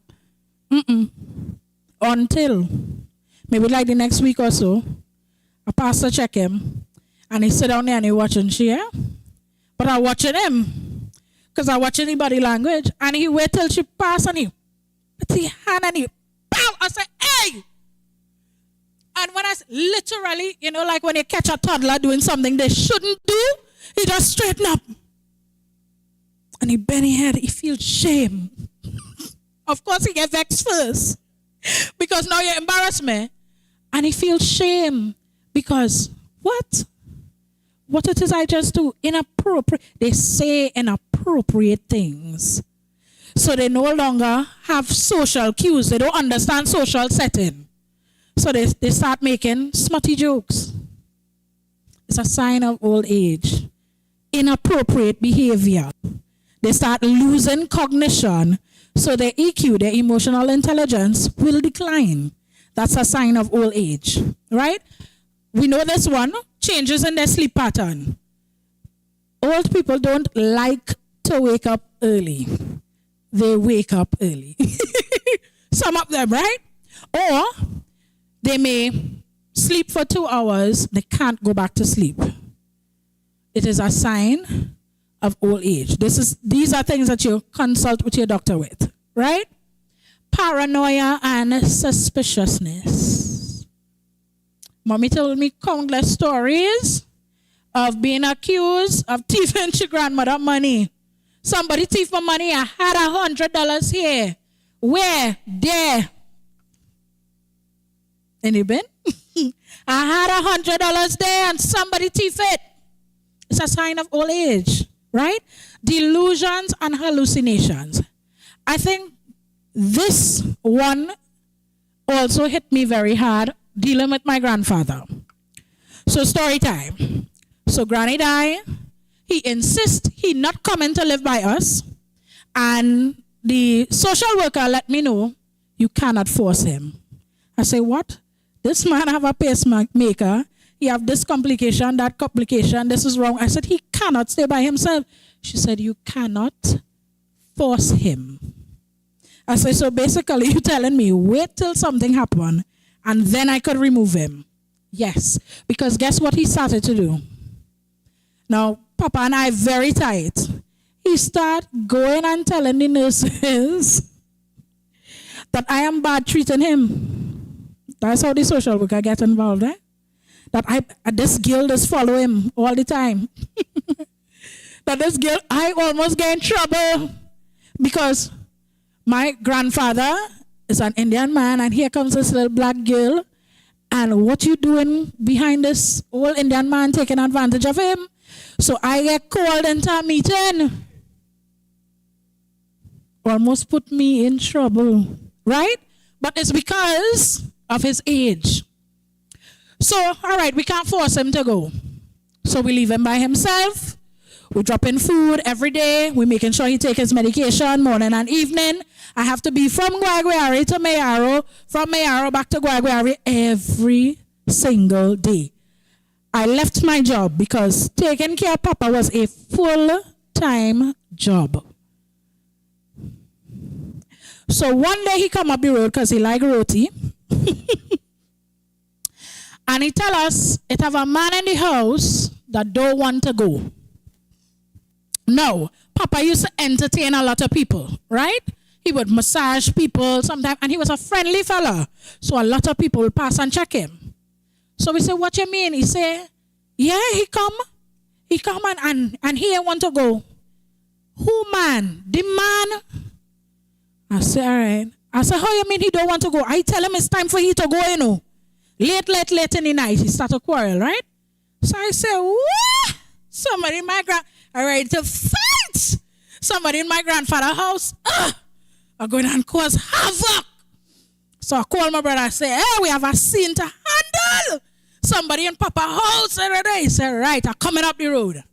Until maybe like the next week or so, a pastor check him and he sit down there and he watching she, but I watching him because I watching the body language and he wait till she pass and he put his hand and he pow. I say, hey! And when I literally, like when you catch a toddler doing something they shouldn't do, he just straighten up. And he bend his head, he feels shame. Of course, he get vexed first because now you embarrass me. And he feels shame because what? What it is I just do? Inappropriate. They say inappropriate things. So they no longer have social cues. They don't understand social setting. So they start making smutty jokes. It's a sign of old age. Inappropriate behavior. They start losing cognition. So their EQ, their emotional intelligence, will decline. That's a sign of old age, right? We know this one, changes in their sleep pattern. Old people don't like to wake up early. They wake up early. Some of them, right? Or they may sleep for 2 hours, they can't go back to sleep. It is a sign of old age. These are things that you consult with your doctor with, right? Paranoia and suspiciousness. Mommy told me countless stories of being accused of thieving your grandmother money. Somebody thieved my money. I had $100 here. Where? There. Any been? I had $100 there and somebody thieved it. It's a sign of old age, right? Delusions and hallucinations. I think this one also hit me very hard dealing with my grandfather. So story time. So Granny died. He insists he not coming to live by us. And the social worker let me know, you cannot force him. I say, what? This man have a pacemaker. He have this complication, that complication. This is wrong. I said, he cannot stay by himself. She said, you cannot force him. I said, so basically you're telling me wait till something happen and then I could remove him. Yes, because guess what he started to do? Now, Papa and I very tight. He start going and telling the nurses that I am bad treating him. That's how the social worker get involved, eh? That this girl just follow him all the time. That this girl, I almost get in trouble because my grandfather is an Indian man and here comes this little black girl and what you doing behind this old Indian man taking advantage of him? So I get called into a meeting. Almost put me in trouble, right? But it's because of his age. So, all right, we can't force him to go. So we leave him by himself. We drop in food every day. We're making sure he takes his medication morning and evening. I have to be from Guaguari to Mayaro, from Mayaro back to Guaguari every single day. I left my job because taking care of Papa was a full-time job. So one day he come up the road because he like roti. And he tell us it have a man in the house that don't want to go. No, Papa used to entertain a lot of people, right? He would massage people sometimes, and he was a friendly fella. So a lot of people would pass and check him. So we say, what you mean? He say, yeah, he come and he ain't want to go. Who man? The man. I say, all right. I say, how you mean he don't want to go? I tell him it's time for he to go, you know. Late in the night, he start to quarrel, right? So I say, what? Somebody in my are ready to fight. Somebody in my grandfather's house are going to cause havoc. So I call my brother and say, hey, we have a scene to handle. Somebody in Papa's house every day. He said, right, I'm coming up the road.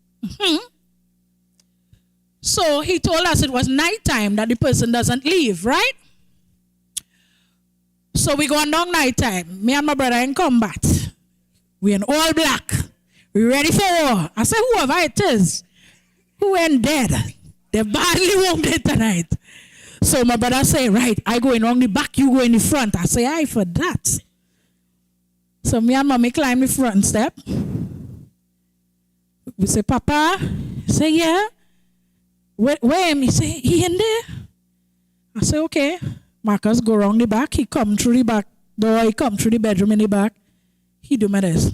So he told us it was nighttime that the person doesn't leave, right? So So we going down night time. Me and my brother in combat. We in all black. We ready for war. I say, whoever it is, who ain't dead, they badly wounded tonight. So my brother say, right, I go in on the back, you go in the front. I say, aye, for that. So me and mommy climb the front step. We say, Papa? He say, yeah. Where am he? Say, he in there? I say, okay. Marcus go around the back. He come through the back door. He come through the bedroom in the back. He do me this.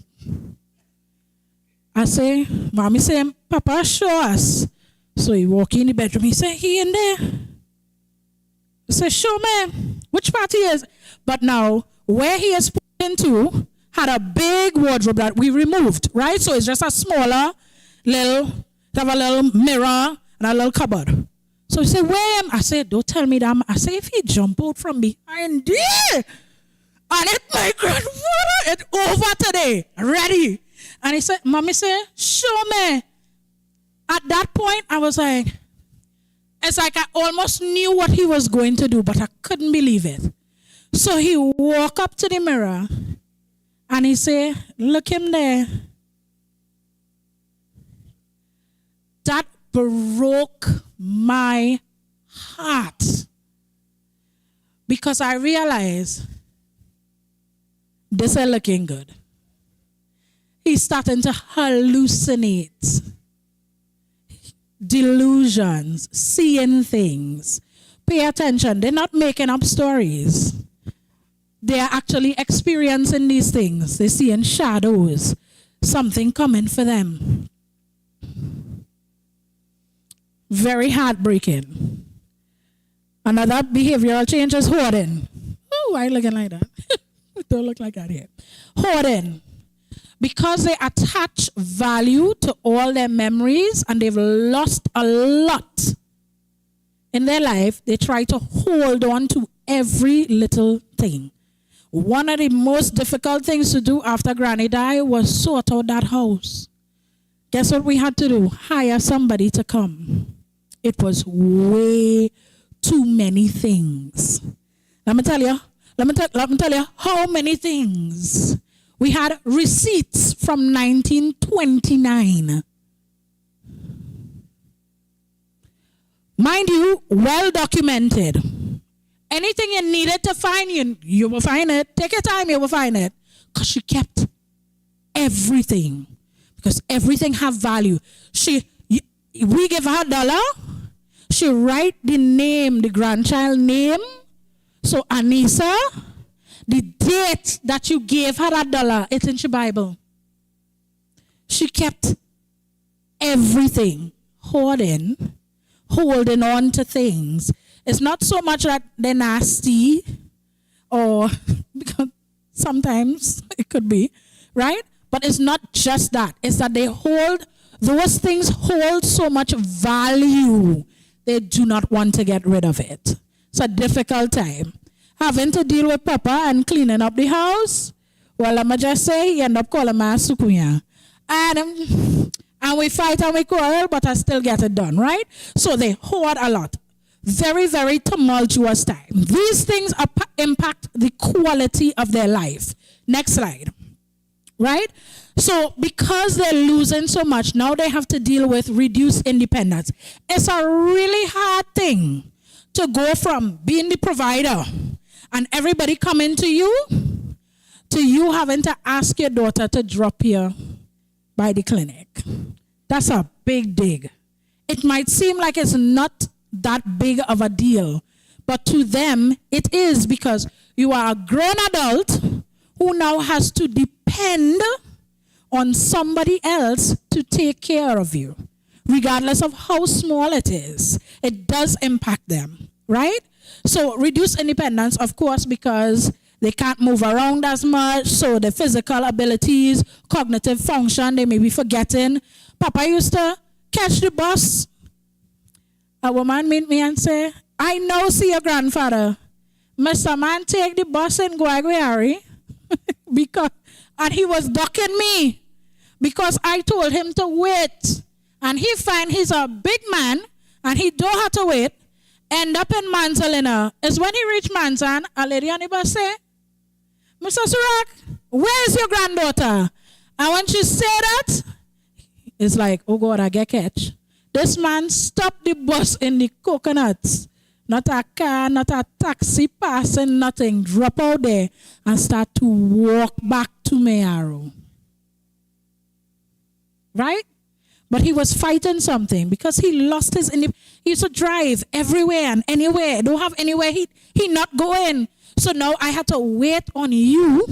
I say, Mommy say, Papa, show us. So he walk in the bedroom. He say, he in there? I say, show me. Which part he is? But now, where he is put into had a big wardrobe that we removed, right? So it's just a smaller little, have a little mirror and a little cupboard. So he said, where am I? Said, don't tell me that. I say, if he jump out from behind there, and it my grandfather, it over today, ready. And he said, Mommy said, show me. At that point, I was like, it's like I almost knew what he was going to do, but I couldn't believe it. So he walked up to the mirror, and he said, look him there. That broke my heart. Because I realized this ain't looking good. He's starting to hallucinate. Delusions, seeing things. Pay attention. They're not making up stories. They are actually experiencing these things. They're seeing shadows. Something coming for them. Very heartbreaking. Another behavioral change is hoarding. Oh, why are you looking like that? Don't look like that here. Hoarding. Because they attach value to all their memories and they've lost a lot in their life, they try to hold on to every little thing. One of the most difficult things to do after Granny died was sort out that house. Guess what we had to do? Hire somebody to come. It was way too many things. Let me tell you how many things. We had receipts from 1929. Mind you, well documented. Anything you needed to find, you will find it. Take your time, you will find it. Because she kept everything. Because everything have value. We give her $1. She write the name, the grandchild name. So Aneesa, the date that you gave her $1, it's in the Bible. She kept everything, holding on to things. It's not so much that they're nasty, or because sometimes it could be, right? But it's not just that. It's that those things hold so much value, they do not want to get rid of it. It's a difficult time. Having to deal with Papa and cleaning up the house, well, I'm just say, he end up calling me a sukuya. And we fight and we quarrel, but I still get it done, right? So they hoard a lot. Very, very tumultuous time. These things impact the quality of their life. Next slide. Right? So because they're losing so much, now they have to deal with reduced independence. It's a really hard thing to go from being the provider and everybody coming to you having to ask your daughter to drop you by the clinic. That's a big dig. It might seem like it's not that big of a deal, but to them it is, because you are a grown adult who now has to depend on somebody else to take care of you, regardless of how small it is. It does impact them, right? So reduced independence, of course, because they can't move around as much, so the physical abilities, cognitive function, they may be forgetting. Papa used to catch the bus. A woman meet me and say, I now see your grandfather. Mr. Man take the bus and go Harry. And he was ducking me because I told him to wait. And he find he's a big man and he don't have to wait. End up in Manzalina. Is when he reached Manzan, a lady on the bus say, Mr. Surak, where is your granddaughter? And when she said that, it's like, oh God, I get catch. This man stopped the bus in the coconuts. Not a car, not a taxi passing, nothing. Drop out there and start to walk back to Mayaro. Right? But he was fighting something because he lost his, he used to drive everywhere and anywhere. Don't have anywhere he not going. So now I had to wait on you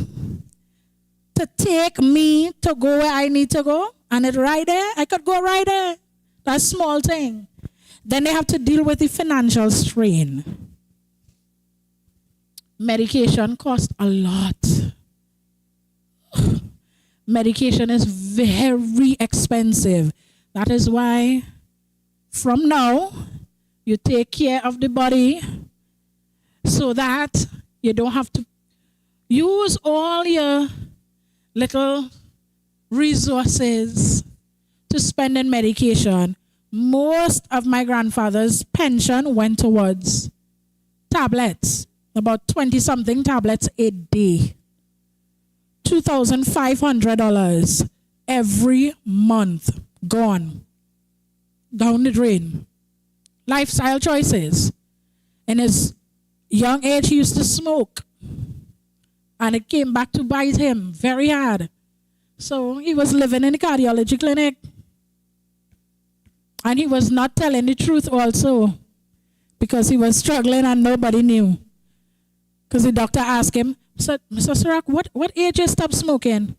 to take me to go where I need to go. And it right there, I could go right there. That's a small thing. Then they have to deal with the financial strain. Medication costs a lot. Medication is very expensive. That is why from now, you take care of the body so that you don't have to use all your little resources to spend on medication. Most of my grandfather's pension went towards tablets, about 20-something tablets a day. $2,500 every month gone down the drain. Lifestyle choices. In his young age, he used to smoke. And it came back to bite him very hard. So he was living in a cardiology clinic. And he was not telling the truth also. Because he was struggling and nobody knew. Because the doctor asked him, Mr. Surak, what age you stopped smoking?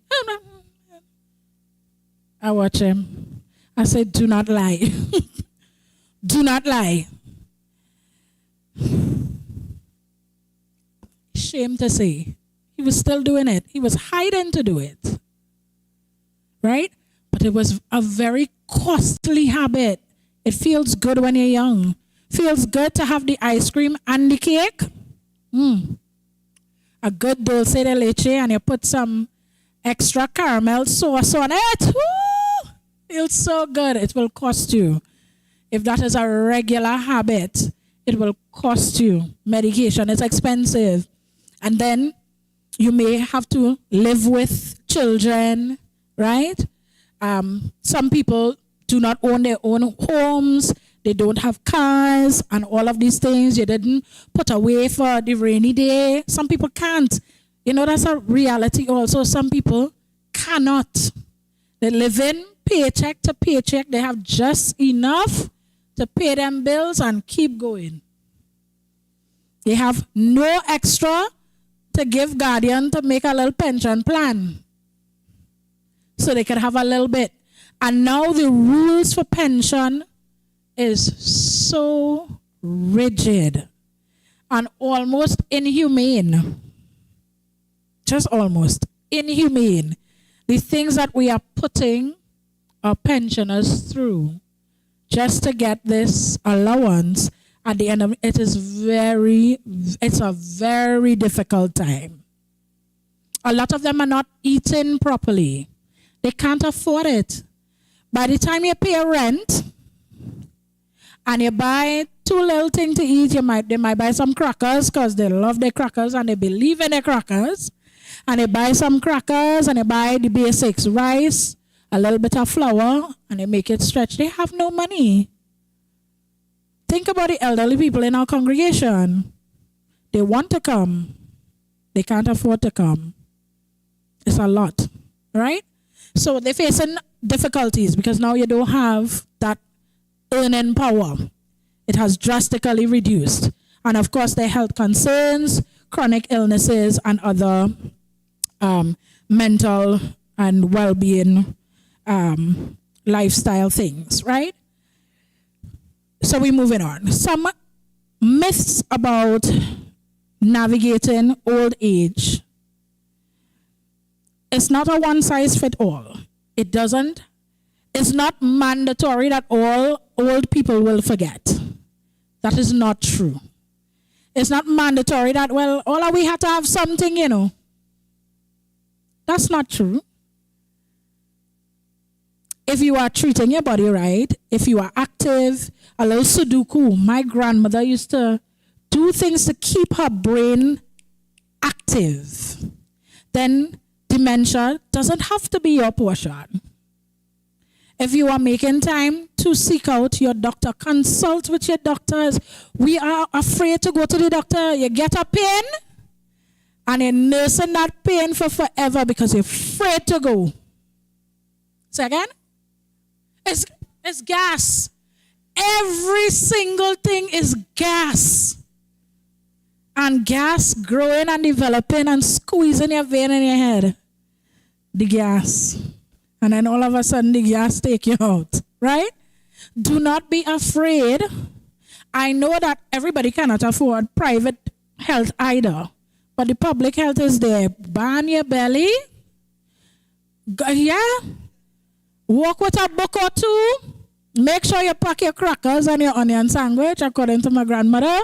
I watch him. I said, do not lie. Do not lie. Shame to say. He was still doing it. He was hiding to do it. Right? But it was a very costly habit. It feels good when you're young. Feels good to have the ice cream and the cake. A good dulce de leche and you put some extra caramel sauce on it. Woo! Feels so good. It will cost you. If that is a regular habit, it will cost you. Medication is expensive. And then you may have to live with children, right? Some people do not own their own homes. They don't have cars and all of these things. You didn't put away for the rainy day. Some people can't. You know, that's a reality also. Some people cannot. They live in paycheck to paycheck. They have just enough to pay them bills and keep going. They have no extra to give guardian to make a little pension plan. So they can have a little bit. And now the rules for pension is so rigid and almost inhumane. Just almost inhumane. The things that we are putting our pensioners through just to get this allowance at the end of it is it's a very difficult time. A lot of them are not eating properly. They can't afford it. By the time you pay rent and you buy too little thing to eat, they might buy some crackers because they love their crackers and they believe in their crackers. And they buy some crackers and they buy the basics, rice, a little bit of flour, and they make it stretch. They have no money. Think about the elderly people in our congregation. They want to come. They can't afford to come. It's a lot, right? So they're facing difficulties because now you don't have that earning power. It has drastically reduced. And of course, their health concerns, chronic illnesses, and other mental and well-being lifestyle things, right? So we're moving on. Some myths about navigating old age. It's not a one-size-fits-all. It's not mandatory that all old people will forget. That is not true. It's not mandatory that, well, all of we have to have something, you know. That's not true. If you are treating your body right, if you are active, a little Sudoku. My grandmother used to do things to keep her brain active. then dementia doesn't have to be your portion. If you are making time to seek out your doctor, consult with your doctors. We are afraid to go to the doctor. You get a pain, and you're nursing that pain for forever because you're afraid to go. Second, it's gas. Every single thing is gas. And gas growing and developing and squeezing your vein in your head. The gas. And then all of a sudden the gas take you out. Right? Do not be afraid. I know that everybody cannot afford private health either. But the public health is there. Ban your belly. Yeah. Walk with a book or two. Make sure you pack your crackers and your onion sandwich, according to my grandmother,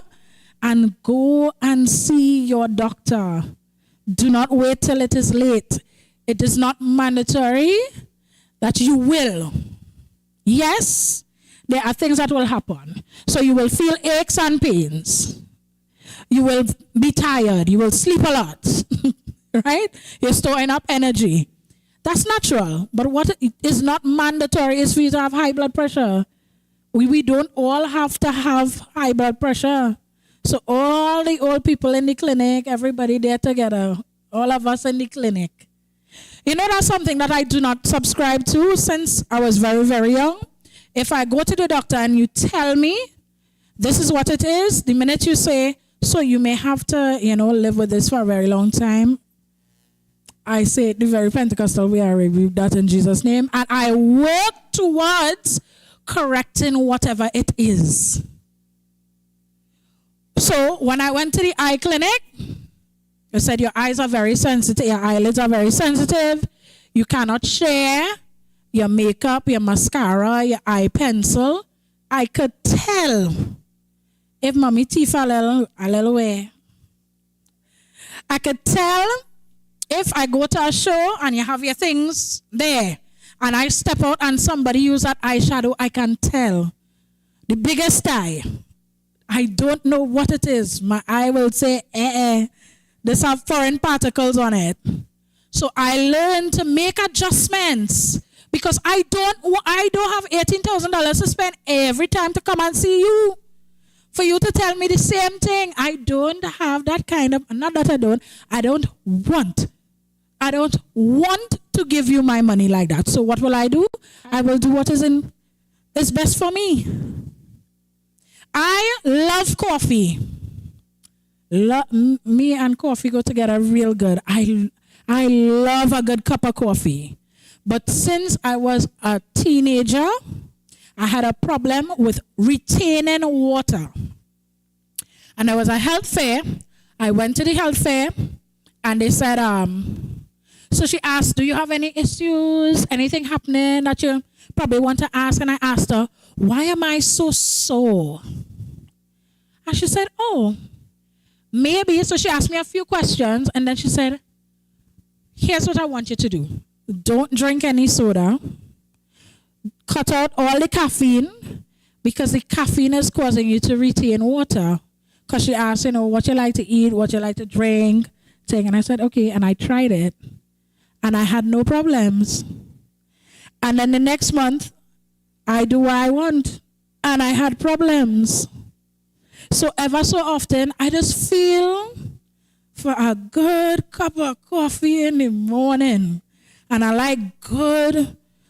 and go and see your doctor. Do not wait till it is late. It is not mandatory that you will. Yes, there are things that will happen. So you will feel aches and pains. You will be tired. You will sleep a lot. Right? You're storing up energy. That's natural. But what is not mandatory is for you to have high blood pressure. We don't all have to have high blood pressure. So all the old people in the clinic, everybody there together, all of us in the clinic. You know, that's something that I do not subscribe to since I was very, very young. If I go to the doctor and you tell me this is what it is, the minute you say, so you may have to, live with this for a very long time, I say it the very Pentecostal way. I rebuke that in Jesus' name. And I work towards correcting whatever it is. So when I went to the eye clinic, they said your eyes are very sensitive, your eyelids are very sensitive. You cannot share your makeup, your mascara, your eye pencil. I could tell if mommy teeth a little way. I could tell if I go to a show and you have your things there and I step out and somebody use that eyeshadow, I can tell. The biggest eye. I don't know what it is. My eye will say, There's have foreign particles on it. So I learned to make adjustments because I don't have $18,000 to spend every time to come and see you. For you to tell me the same thing. I don't have that kind of, not that I don't want to give you my money like that. So what will I do? I will do what is best for me. I love coffee. Me and coffee go together real good. I love a good cup of coffee. But since I was a teenager, I had a problem with retaining water. And there was a health fair. I went to the health fair and they said, so she asked, do you have any issues, anything happening that you probably want to ask? And I asked her, why am I so sore? And she said, oh, maybe. So she asked me a few questions and then she said, here's what I want you to do. Don't drink any soda. Cut out all the caffeine because the caffeine is causing you to retain water. Because she asked, what you like to eat, what you like to drink. And I said, okay. And I tried it. And I had no problems. And then the next month, I do what I want. And I had problems. So ever so often, I just feel for a good cup of coffee in the morning. And I like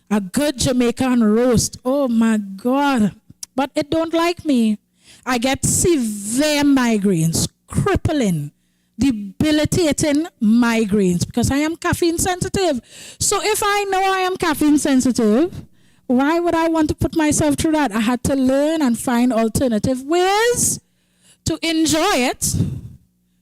a good Jamaican roast. Oh my God. But it don't like me. I get severe migraines, crippling, debilitating migraines because I am caffeine sensitive. So if I know I am caffeine sensitive, why would I want to put myself through that? I had to learn and find alternative ways to enjoy it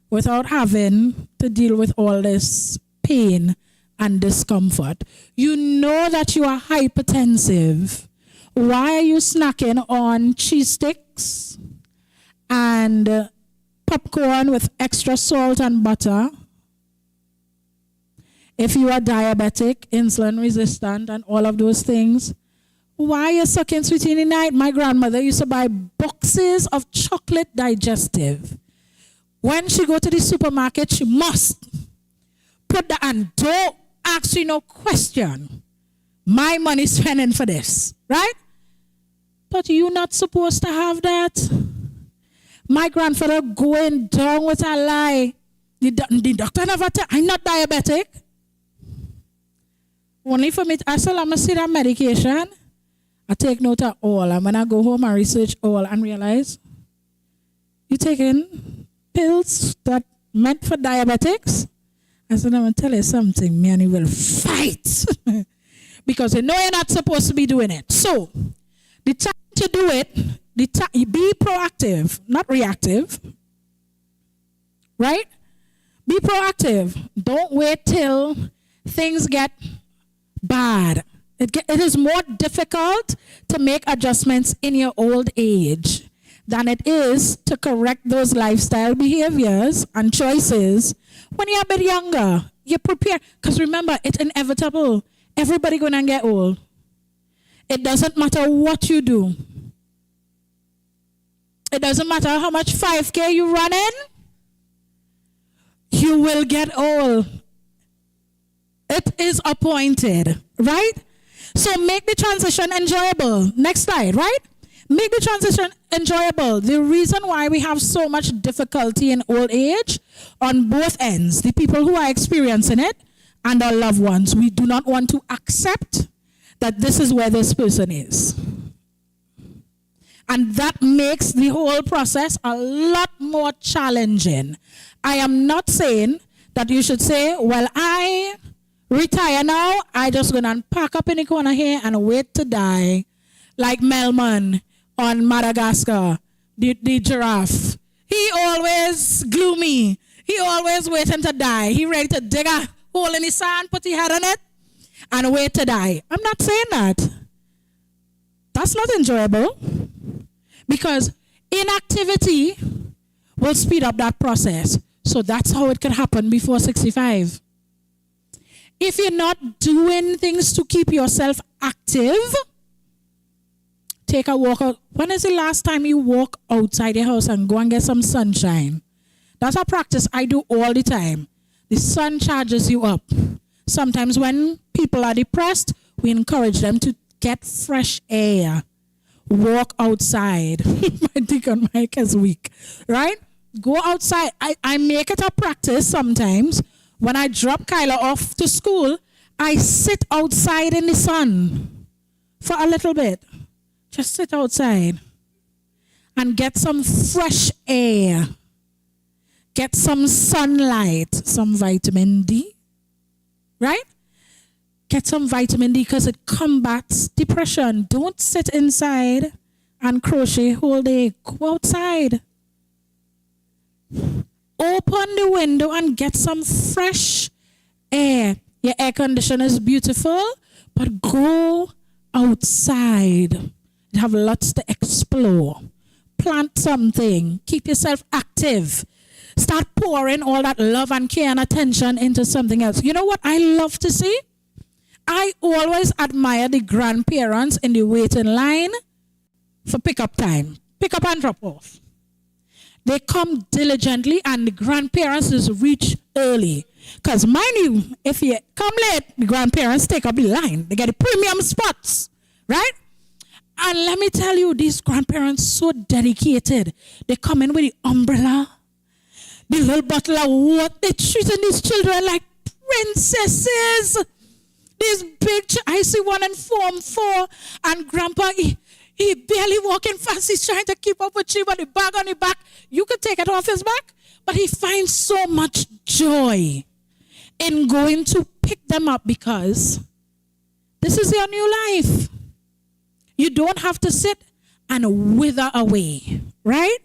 without having to deal with all this pain and discomfort. You know that you are hypertensive. Why are you snacking on cheese sticks and popcorn with extra salt and butter? If you are diabetic, insulin resistant, and all of those things, why are you sucking sweet in the night? My grandmother used to buy boxes of chocolate digestive. When she go to the supermarket, she must put that, and don't ask you no question. My money spending for this, right? But you're not supposed to have that. My grandfather going down with a lie. The doctor never tell, I'm not diabetic. Only for me, I still see that medication. I take note of all. And when I go home, I research all and realize you're taking pills that meant for diabetics. I said, I'm going to tell you something, man, you will fight. Because you know you're not supposed to be doing it. So, the time to do it, be proactive, not reactive. Right? Be proactive. Don't wait till things get bad. It is more difficult to make adjustments in your old age than it is to correct those lifestyle behaviors and choices when you're a bit younger. You prepare, because remember, it's inevitable. Everybody gonna get old. It doesn't matter what you do. It doesn't matter how much 5K you run in. You will get old. It is appointed, right? So make the transition enjoyable. Next slide, right? Make the transition enjoyable. The reason why we have so much difficulty in old age on both ends, the people who are experiencing it and our loved ones, we do not want to accept that this is where this person is. And that makes the whole process a lot more challenging. I am not saying that you should say, well, I retire now, I just gonna pack up in the corner here and wait to die. Like Melman on Madagascar, the giraffe. He always gloomy. He always waiting to die. He ready to dig a hole in his sand, put his head on it, and wait to die. I'm not saying that. That's not enjoyable. Because inactivity will speed up that process. So that's how it can happen before 65. If you're not doing things to keep yourself active, take a walk out. When is the last time you walk outside your house and go and get some sunshine? That's a practice I do all the time. The sun charges you up. Sometimes when people are depressed, we encourage them to get fresh air. Walk outside. My deacon Mike is weak, right? Go outside. I make it a practice sometimes. When I drop Kyla off to school, I sit outside in the sun for a little bit. Just sit outside and get some fresh air. Get some sunlight, some vitamin D, right? Get some vitamin D because it combats depression. Don't sit inside and crochet whole day. Go outside. Open the window and get some fresh air. Your air conditioner is beautiful, but go outside. You have lots to explore. Plant something. Keep yourself active. Start pouring all that love and care and attention into something else. You know what I love to see? I always admire the grandparents in the waiting line for pickup time. Pick up and drop off. They come diligently and the grandparents just reach early. Because mind you, if you come late, the grandparents take up the line. They get the premium spots, right? And let me tell you, these grandparents so dedicated. They come in with the umbrella, the little bottle of water. They're treating these children like princesses. These big, I see one in Form 4, and Grandpa, he barely walking fast. He's trying to keep up with you, but the bag on the back, you could take it off his back, but he finds so much joy in going to pick them up because this is your new life. You don't have to sit and wither away, right?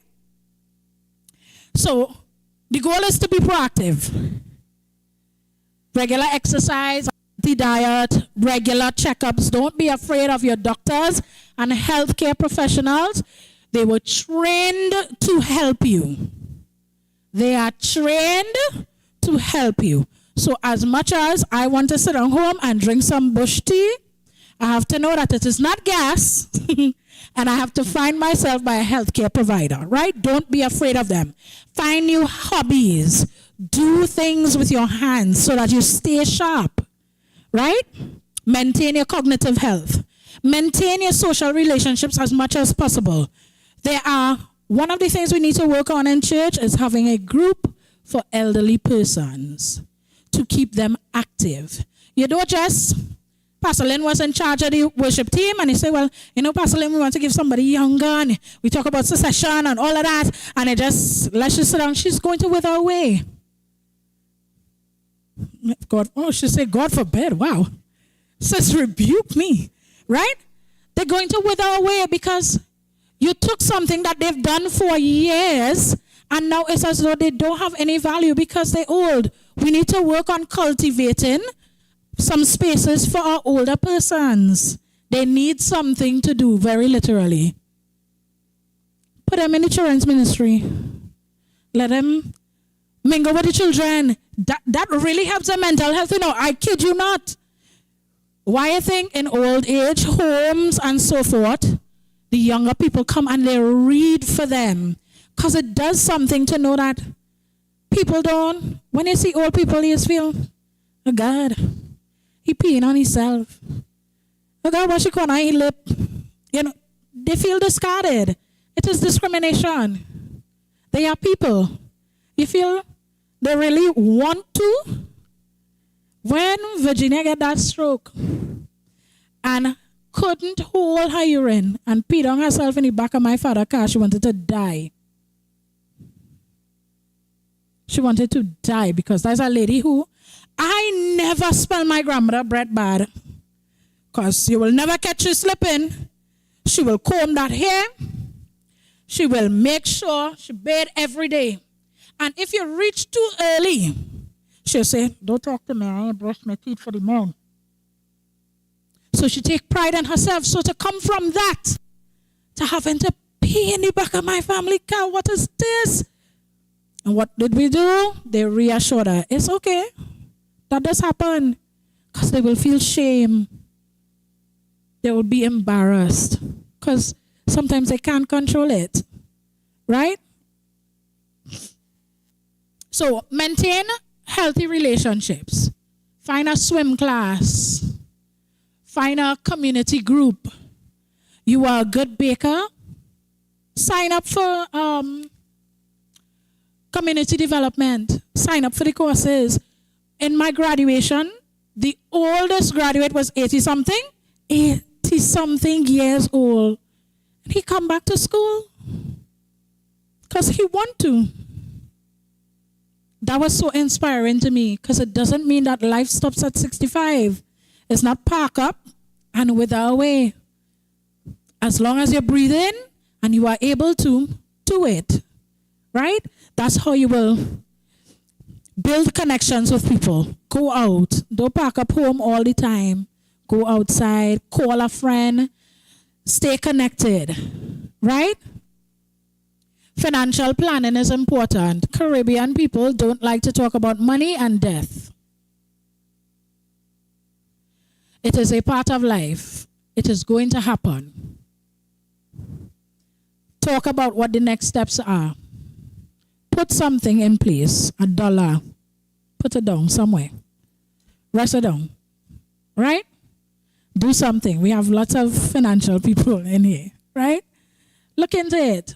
So the goal is to be proactive. Regular exercise, the diet, regular checkups. Don't be afraid of your doctors and healthcare professionals. They were trained to help you. They are trained to help you. So as much as I want to sit at home and drink some bush tea I have to know that it is not gas, and I have to find myself by a healthcare provider, right? Don't be afraid of them. Find new hobbies. Do things with your hands so that you stay sharp, right? Maintain your cognitive health. Maintain your social relationships as much as possible. One of the things we need to work on in church is having a group for elderly persons to keep them active. You don't just, Pastor Lynn was in charge of the worship team, and he said, well, Pastor Lynn, we want to give somebody younger, and we talk about secession and all of that, and let's just sit down. She's going to wither away. She said, God forbid, wow. Says, rebuke me, right? They're going to wither away because you took something that they've done for years, and now it's as though they don't have any value because they're old. We need to work on cultivating some spaces for our older persons. They need something to do, very literally. Put them in the children's ministry. Let them mingle with the children. That really helps their mental health. I kid you not. Why I think in old age homes and so forth, the younger people come and they read for them. Because it does something to know that people don't, when you see old people, you just feel, oh God, he peeing on himself. Oh God, what she call on his lip? They feel discarded. It is discrimination. They are people. You feel they really want to. When Virginia got that stroke and couldn't hold her urine and peed on herself in the back of my father's car, she wanted to die. She wanted to die because there's a lady who, I never smell my grandmother breath bad because you will never catch her slipping. She will comb that hair. She will make sure she bathe every day. And if you reach too early, she'll say, don't talk to me, I ain't brushed my teeth for the morning. So she take pride in herself. So to come from that, to having to pee in the back of my family car, what is this? And what did we do? They reassured her, it's okay. That does happen. Because they will feel shame. They will be embarrassed. Because sometimes they can't control it. Right? So maintain healthy relationships. Find a swim class. Find a community group. You are a good baker. Sign up for community development. Sign up for the courses. In my graduation, the oldest graduate was 80-something. 80-something years old. And he come back to school because he want to. That was so inspiring to me because it doesn't mean that life stops at 65. It's not park up and wither away. As long as you're breathing and you are able to do it, right? That's how you will build connections with people. Go out. Don't park up home all the time. Go outside. Call a friend. Stay connected, right? Financial planning is important. Caribbean people don't like to talk about money and death. It is a part of life. It is going to happen. Talk about what the next steps are. Put something in place, $1. Put it down somewhere. Rest it down. Right? Do something. We have lots of financial people in here. Right? Look into it.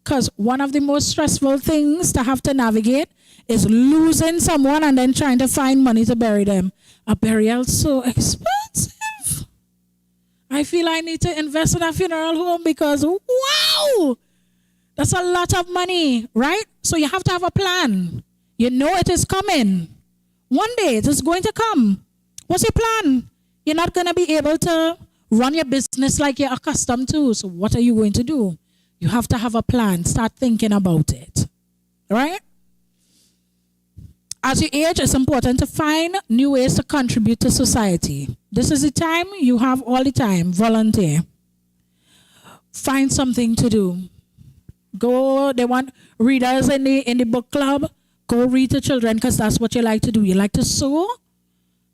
Because one of the most stressful things to have to navigate is losing someone and then trying to find money to bury them. A burial's so expensive. I feel I need to invest in a funeral home because, wow, that's a lot of money, right? So you have to have a plan. You know it is coming. One day it is going to come. What's your plan? You're not going to be able to run your business like you're accustomed to. So what are you going to do? You have to have a plan. Start thinking about it. Right? As you age, it's important to find new ways to contribute to society. This is the time you have all the time. Volunteer. Find something to do. Go, they want readers in the book club. Go read to children because that's what you like to do. You like to sew.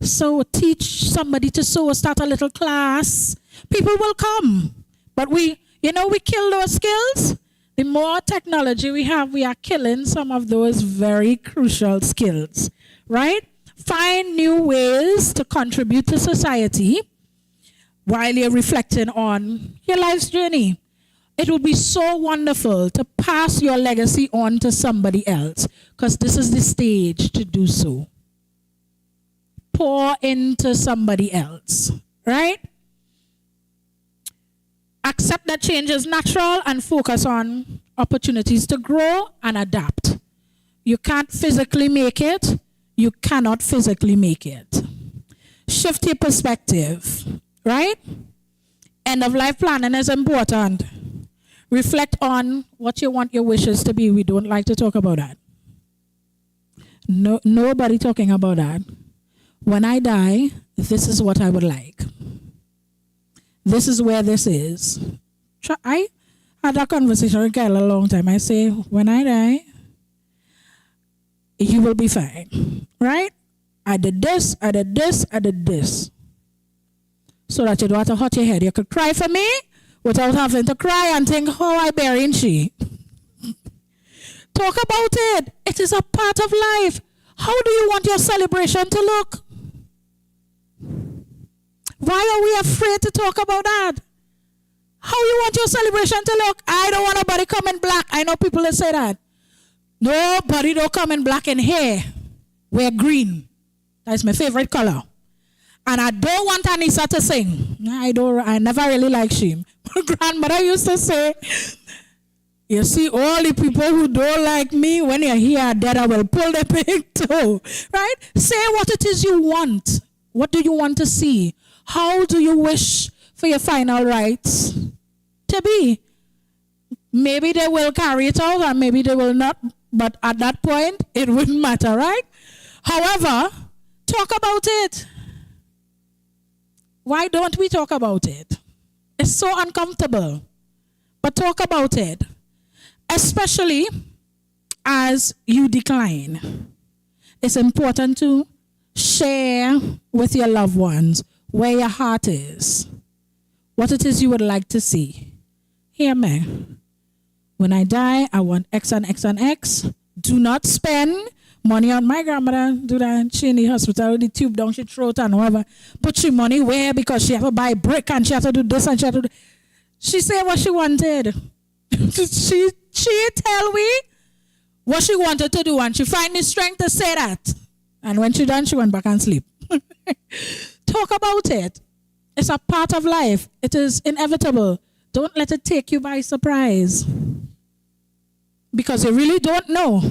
So teach somebody to sew, start a little class. People will come. But we kill those skills. The more technology we have, we are killing some of those very crucial skills, right? Find new ways to contribute to society while you're reflecting on your life's journey. It will be so wonderful to pass your legacy on to somebody else, because this is the stage to do so. Pour into somebody else, right? Accept that change is natural and focus on opportunities to grow and adapt. You can't physically make it. You cannot physically make it. Shift your perspective, right? End of life planning is important. Reflect on what you want your wishes to be. We don't like to talk about that. Nobody talking about that. When I die, this is what I would like. This is where this is. I had that conversation with Kyle a long time. I say, when I die, you will be fine, right? I did this, I did this, I did this. So that you don't have to hurt your head. You could cry for me without having to cry and think, how I burying she? Talk about it. It is a part of life. How do you want your celebration to look? Why are we afraid to talk about that? How you want your celebration to look? I don't want nobody come in black. I know people that say that. Nobody don't come in black in hair. Wear green. That's my favorite color. And I don't want Aneesa to sing. I never really like she. My grandmother used to say, you see, all the people who don't like me, when you're here dead, I will pull the pig too. Right? Say what it is you want. What do you want to see? How do you wish for your final rites to be? Maybe they will carry it out and maybe they will not. But at that point, it wouldn't matter, right? However, talk about it. Why don't we talk about it? It's so uncomfortable. But talk about it. Especially as you decline. It's important to share with your loved ones where your heart is. What it is you would like to see. Hear me. When I die, I want X and X and X. Do not spend money on my grandmother. Do that. She in the hospital with the tube down she throat and whatever. Put she money where because she have to buy brick and she have to do this and she have to do. She said what she wanted. she tell me what she wanted to do and she find the strength to say that. And when she done, she went back and sleep. Talk about it. It's a part of life. It is inevitable. Don't let it take you by surprise. Because you really don't know.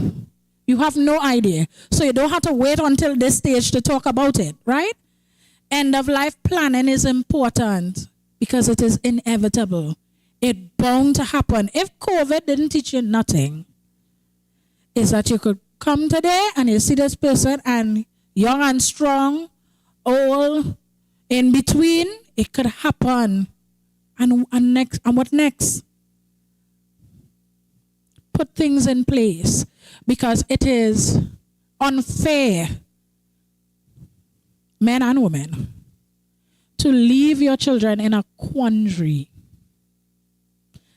You have no idea. So you don't have to wait until this stage to talk about it, right? End of life planning is important because it is inevitable. It's bound to happen. If COVID didn't teach you nothing, is that you could come today and you see this person and young and strong, old, in between, it could happen. And what next? Put things in place because it is unfair, men and women, to leave your children in a quandary.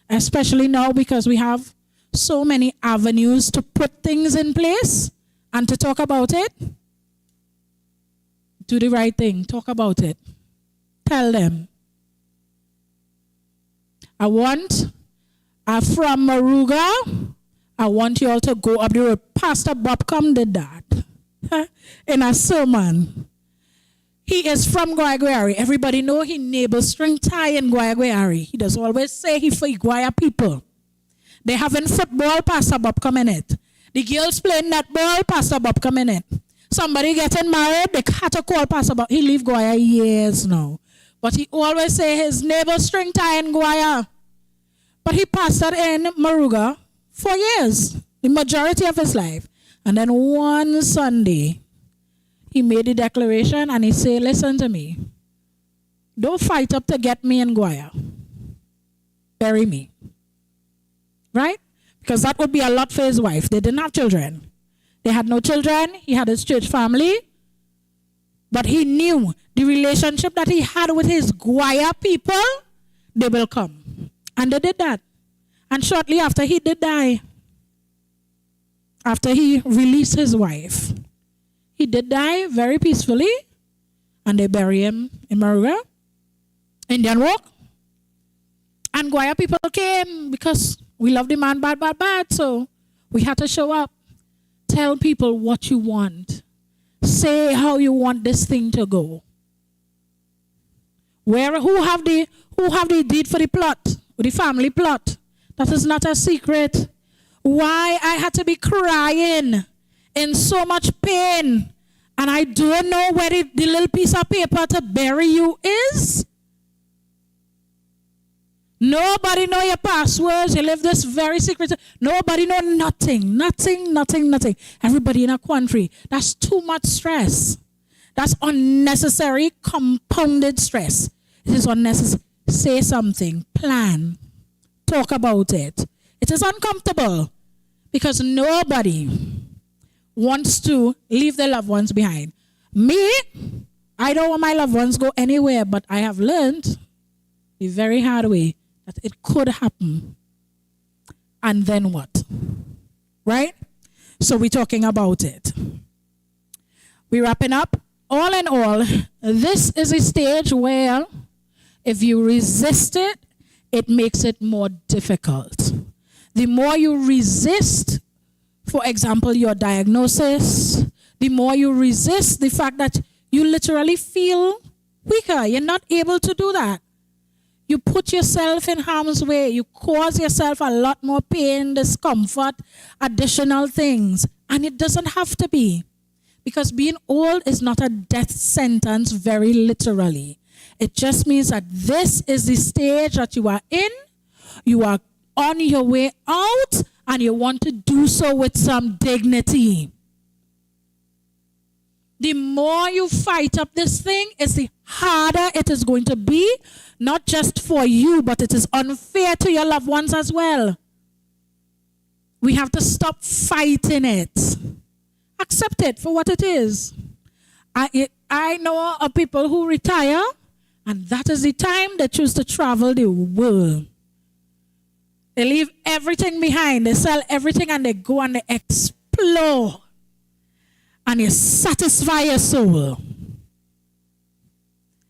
Especially now because we have so many avenues to put things in place and to talk about it. Do the right thing. Talk about it. Tell them. From Maruga, I want you all to go up the road. Pastor Bob come did that in a sermon. He is from Guayguayari. Everybody know he neighbor string tie in Guayguayari. He does always say he for Guaya people. They having football, Pastor Bob come in it. The girls playing netball, Pastor Bob come in it. Somebody getting married, they had to call Pastor Bob. He leave Guaya years now. But he always say his neighbor string tie in Guaya. But he pastored in Maruga for years, the majority of his life. And then one Sunday, he made a declaration and he said, listen to me. Don't fight up to get me in Guaya. Bury me. Right? Because that would be a lot for his wife. They didn't have children. They had no children. He had his church family. But he knew the relationship that he had with his Guaya people, they will come. And they did that. And shortly after he did die, after he released his wife, he did die very peacefully. And they bury him in Maruga, Indian Walk. And Guaya people came because we love the man bad. So we had to show up. Tell people what you want. Say how you want this thing to go. Who have the deed for the plot, the family plot? That is not a secret. Why I had to be crying in so much pain, and I don't know where the little piece of paper to bury you is. Nobody know your passwords. You live this very secret. Nobody know nothing. Everybody in a country. That's too much stress. That's unnecessary, compounded stress. It is unnecessary. Say something. Plan. Talk about it. It is uncomfortable because nobody wants to leave their loved ones behind. Me, I don't want my loved ones go anywhere, but I have learned the very hard way that it could happen. And then what? Right? So we're talking about it. We're wrapping up. All in all, this is a stage where if you resist it, it makes it more difficult. The more you resist, for example, your diagnosis, the more you resist the fact that you literally feel weaker. You're not able to do that. You put yourself in harm's way. You cause yourself a lot more pain, discomfort, additional things. And it doesn't have to be. Because being old is not a death sentence very literally. It just means that this is the stage that you are in. You are on your way out, and you want to do so with some dignity. The more you fight up this thing, is the harder it is going to be, not just for you, but it is unfair to your loved ones as well. We have to stop fighting it. Accept it for what it is. I know of people who retire, and that is the time they choose to travel the world. They leave everything behind. They sell everything and they go and they explore. And you satisfy your soul.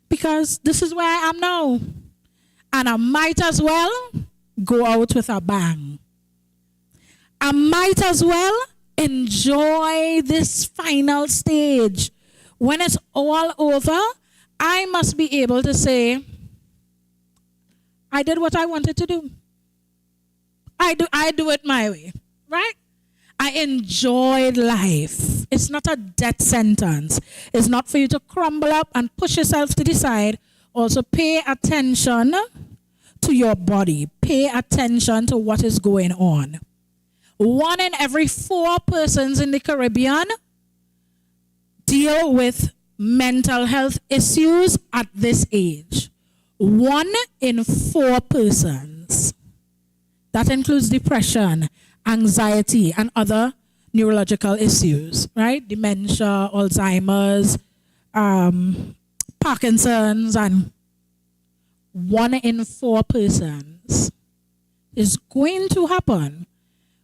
Because this is where I am now. And I might as well go out with a bang. I might as well enjoy this final stage. When it's all over, I must be able to say, I did what I wanted to do. I do it my way, right? I enjoyed life. It's not a death sentence. It's not for you to crumble up and push yourself to the side. Also pay attention to your body. Pay attention to what is going on. 1 in every 4 persons in the Caribbean deal with mental health issues at this age. 1 in 4 persons. That includes depression, anxiety, and other neurological issues, right? Dementia, Alzheimer's, Parkinson's, and 1 in 4 persons is going to happen.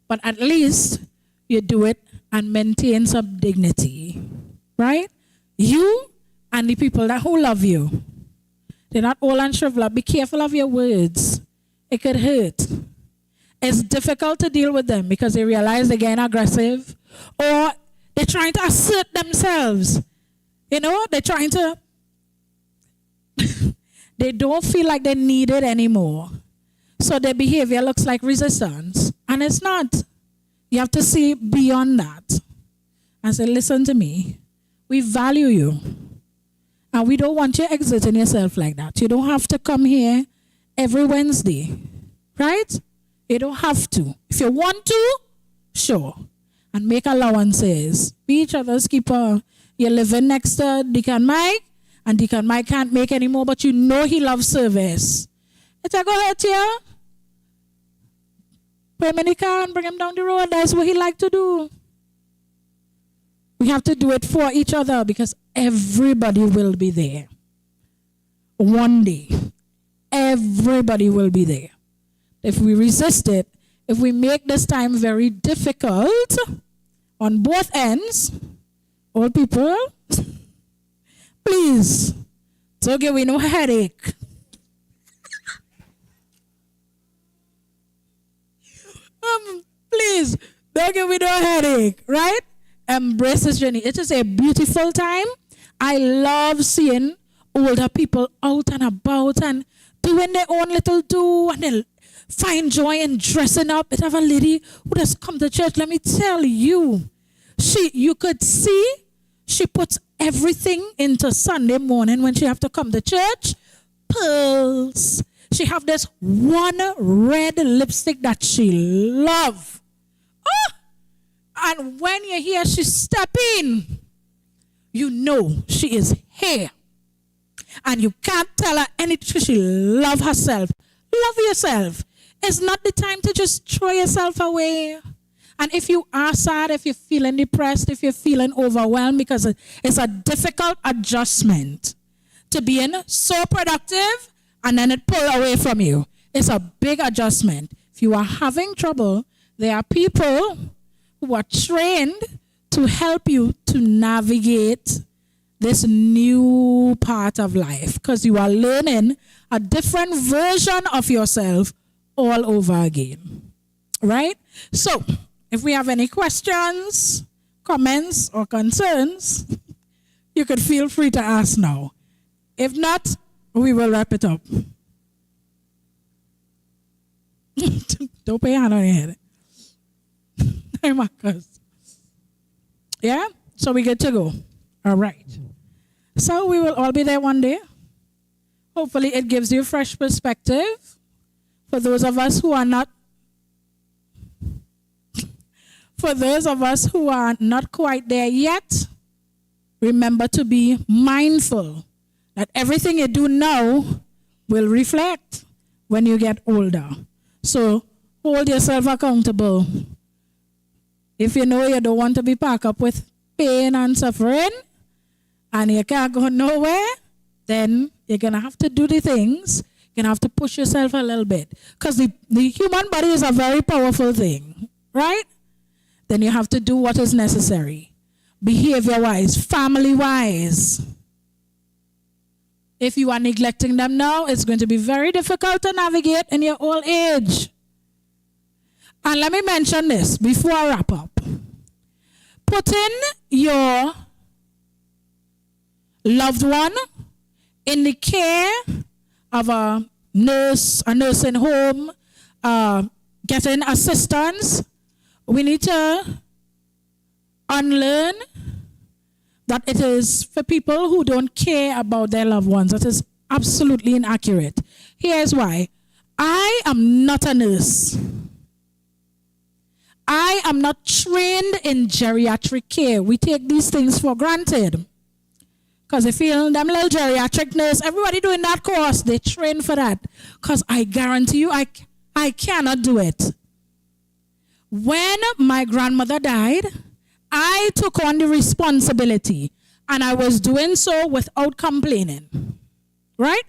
But at least you do it and maintain some dignity, right? You and the people who love you, they're not all and shrivel up. Be careful of your words. It could hurt. It's difficult to deal with them because they realize they're getting aggressive or they're trying to assert themselves. You know, they're trying to, they don't feel like they need it anymore. So their behavior looks like resistance. And it's not. You have to see beyond that and say, listen to me. We value you. And we don't want you exiting yourself like that. You don't have to come here every Wednesday. Right? You don't have to. If you want to, sure. And make allowances. Be each other's keeper. You're living next to Deacon Mike, and Deacon Mike can't make anymore, but you know he loves service. It's a go hurt you. Put him in the car and bring him down the road. That's what he like to do. We have to do it for each other because everybody will be there. One day, everybody will be there. If we resist it, if we make this time very difficult on both ends, all people, please, don't give me no headache. Please, don't give me no headache, right? Embrace this journey. It is a beautiful time. I love seeing older people out and about and doing their own little do, and they'll find joy in dressing up. I have a lady who has come to church. Let me tell you, you could see she puts everything into Sunday morning when she have to come to church. Pearls. She have this one red lipstick that she love. Oh! And when you hear she step in, you know she is here. And you can't tell her anything. She love herself. Love yourself. It's not the time to just throw yourself away. And if you are sad, if you're feeling depressed, if you're feeling overwhelmed, because it's a difficult adjustment to being so productive and then it pull away from you. It's a big adjustment. If you are having trouble, there are people who are trained to help you to navigate this new part of life, because you are learning a different version of yourself all over again. Right? So, if we have any questions, comments, or concerns, you could feel free to ask now. If not, we will wrap it up. Don't pay hand on your head. Hey, Marcus. Yeah? So we good to go. All right. So we will all be there one day. Hopefully it gives you fresh perspective. For those of us who are not quite there yet, remember to be mindful that everything you do now will reflect when you get older. So hold yourself accountable. If you know you don't want to be packed up with pain and suffering, and you can't go nowhere, then you're going to have to do the things. You're going to have to push yourself a little bit. Because the human body is a very powerful thing, right? Then you have to do what is necessary. Behavior-wise, family-wise. If you are neglecting them now, it's going to be very difficult to navigate in your old age. And let me mention this before I wrap up. Putting your loved one in the care of a nurse, a nursing home, getting assistance, we need to unlearn that it is for people who don't care about their loved ones. That is absolutely inaccurate. Here's why. I am not a nurse. I am not trained in geriatric care. We take these things for granted. Because they feel them little geriatric nurse, everybody doing that course, they train for that. Because I guarantee you, I cannot do it. When my grandmother died, I took on the responsibility. And I was doing so without complaining. Right?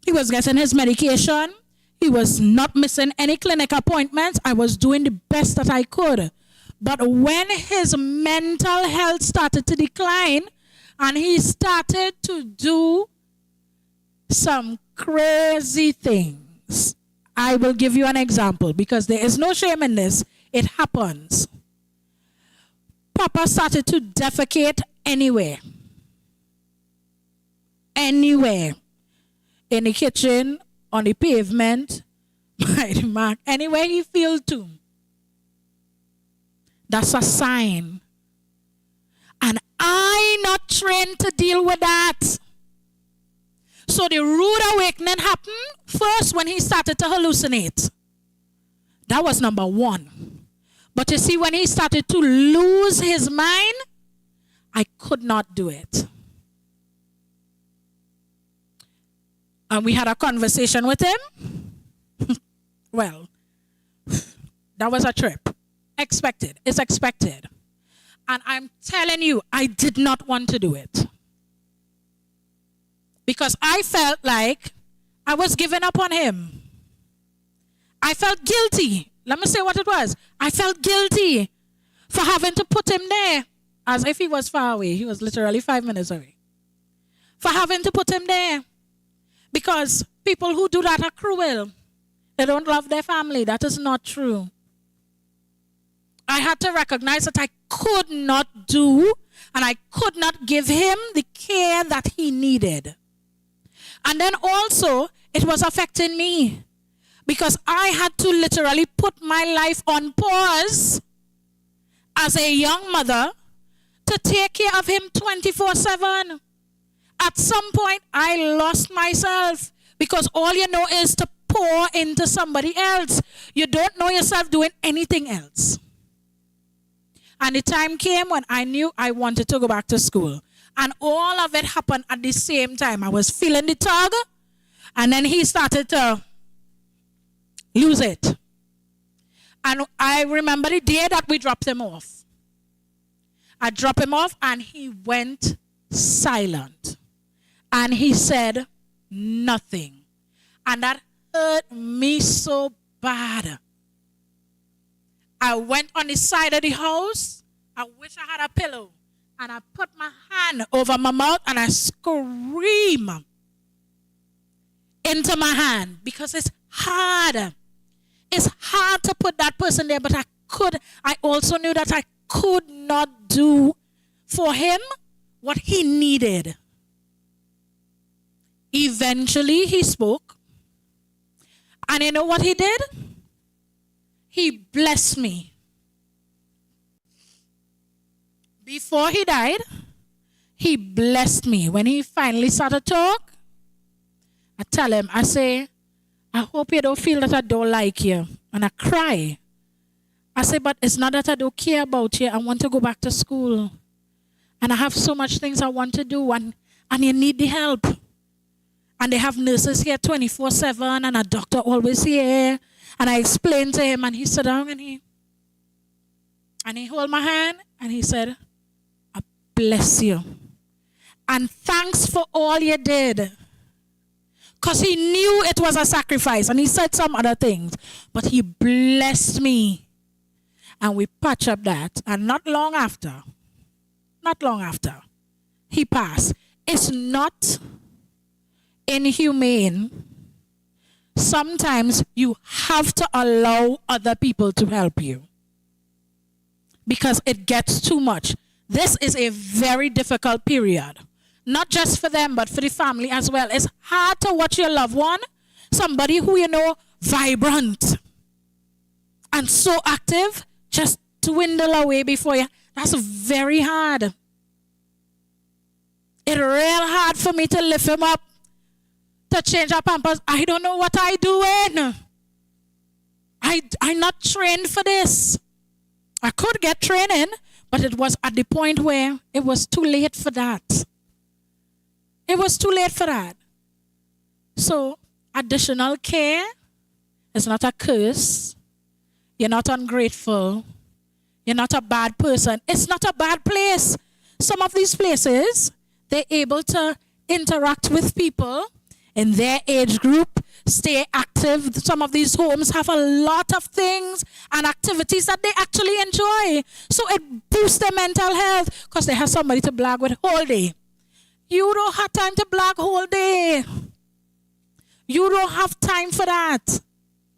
He was getting his medication. He was not missing any clinic appointments. I was doing the best that I could. But when his mental health started to decline, and he started to do some crazy things. I will give you an example because there is no shame in this. It happens. Papa started to defecate anywhere. Anywhere. In the kitchen, on the pavement, by the mark, anywhere he feels to. That's a sign. And I'm not trained to deal with that. So the rude awakening happened first when he started to hallucinate. That was number one. But you see, when he started to lose his mind, I could not do it. And we had a conversation with him. Well, that was a trip. Expected. It's expected. And I'm telling you, I did not want to do it. Because I felt like I was giving up on him. I felt guilty. Let me say what it was. I felt guilty for having to put him there as if he was far away. He was literally 5 minutes away. For having to put him there. Because people who do that are cruel. They don't love their family. That is not true. I had to recognize that I could not do and I could not give him the care that he needed. And then also, it was affecting me because I had to literally put my life on pause as a young mother to take care of him 24/7. At some point, I lost myself because all you know is to pour into somebody else. You don't know yourself doing anything else. And the time came when I knew I wanted to go back to school. And all of it happened at the same time. I was feeling the tug, and then he started to lose it. And I remember the day that we dropped him off. I dropped him off, and he went silent. And he said nothing. And that hurt me so bad. I went on the side of the house. I wish I had a pillow. And I put my hand over my mouth and I scream into my hand because it's hard. It's hard to put that person there, but I also knew that I could not do for him what he needed. Eventually he spoke. And you know what he did? He blessed me. Before he died, he blessed me. When he finally started to talk, I tell him, I say, I hope you don't feel that I don't like you. And I cry. I say, but it's not that I don't care about you. I want to go back to school. And I have so much things I want to do. And you need the help. And they have nurses here 24/7 and a doctor always here. And I explained to him and he sat down and he held my hand and he said, I bless you. And thanks for all you did. Because he knew it was a sacrifice and he said some other things. But he blessed me. And we patched up that. And not long after, he passed. It's not inhumane. Sometimes you have to allow other people to help you because it gets too much. This is a very difficult period, not just for them, but for the family as well. It's hard to watch your loved one, somebody who you know, vibrant and so active, just dwindle away before you. That's very hard. It's real hard for me to lift him up, to change our pampers. I don't know what I'm doing. I'm not trained for this. I could get training, but it was at the point where it was too late for that. It was too late for that. So, additional care is not a curse. You're not ungrateful. You're not a bad person. It's not a bad place. Some of these places, they're able to interact with people in their age group, stay active. Some of these homes have a lot of things and activities that they actually enjoy. So it boosts their mental health because they have somebody to blag with whole day. You don't have time to blag whole day. You don't have time for that.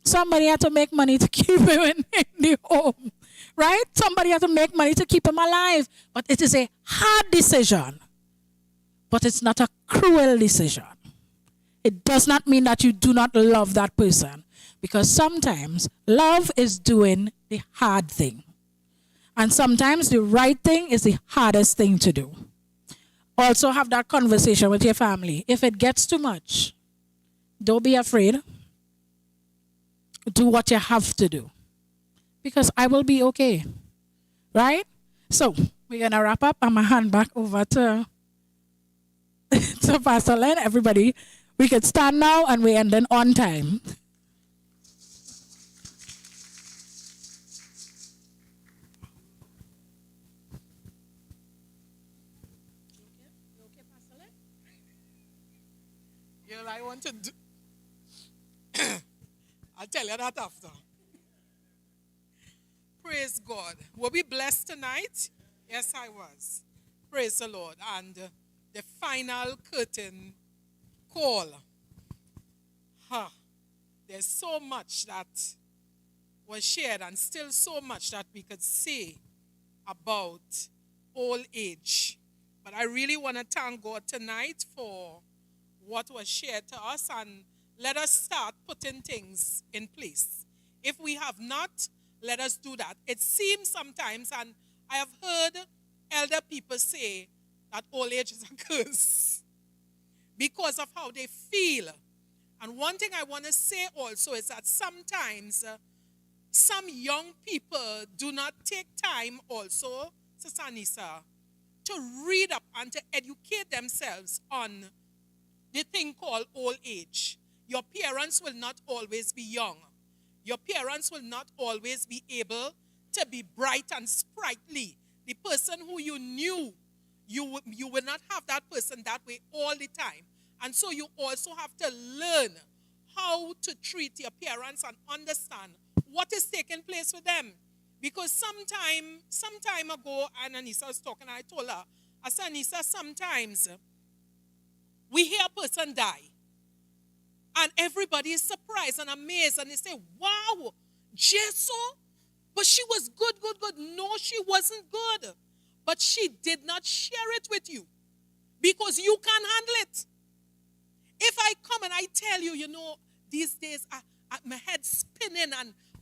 Somebody had to make money to keep him in the home, right? Somebody had to make money to keep him alive. But it is a hard decision. But it's not a cruel decision. It does not mean that you do not love that person. Because sometimes love is doing the hard thing. And sometimes the right thing is the hardest thing to do. Also have that conversation with your family. If it gets too much, don't be afraid. Do what you have to do. Because I will be okay. Right? So, we're going to wrap up. I'm going to hand back over to Pastor Len. Everybody, we could stand now and we end on time. I want to do. I'll tell you that after. Praise God. Were we blessed tonight? Yes, I was. Praise the Lord. And the final curtain call. There's so much that was shared and still so much that we could say about old age. But I really want to thank God tonight for what was shared to us, and let us start putting things in place. If we have not, let us do that. It seems sometimes, and I have heard elder people say that old age is a curse because of how they feel. And one thing I want to say also is that sometimes some young people do not take time also, Sister Aneesa, to read up and to educate themselves on the thing called old age. Your parents will not always be young. Your parents will not always be able to be bright and sprightly. The person who you knew, you will not have that person that way all the time. And so you also have to learn how to treat your parents and understand what is taking place with them. Because some time ago, and Aneesa was talking, I told her, I said, Aneesa, sometimes we hear a person die. And everybody is surprised and amazed. And they say, wow, Jesus, but she was good. No, she wasn't good. But she did not share it with you because you can't handle it. If I come and I tell you, these days my head's spinning,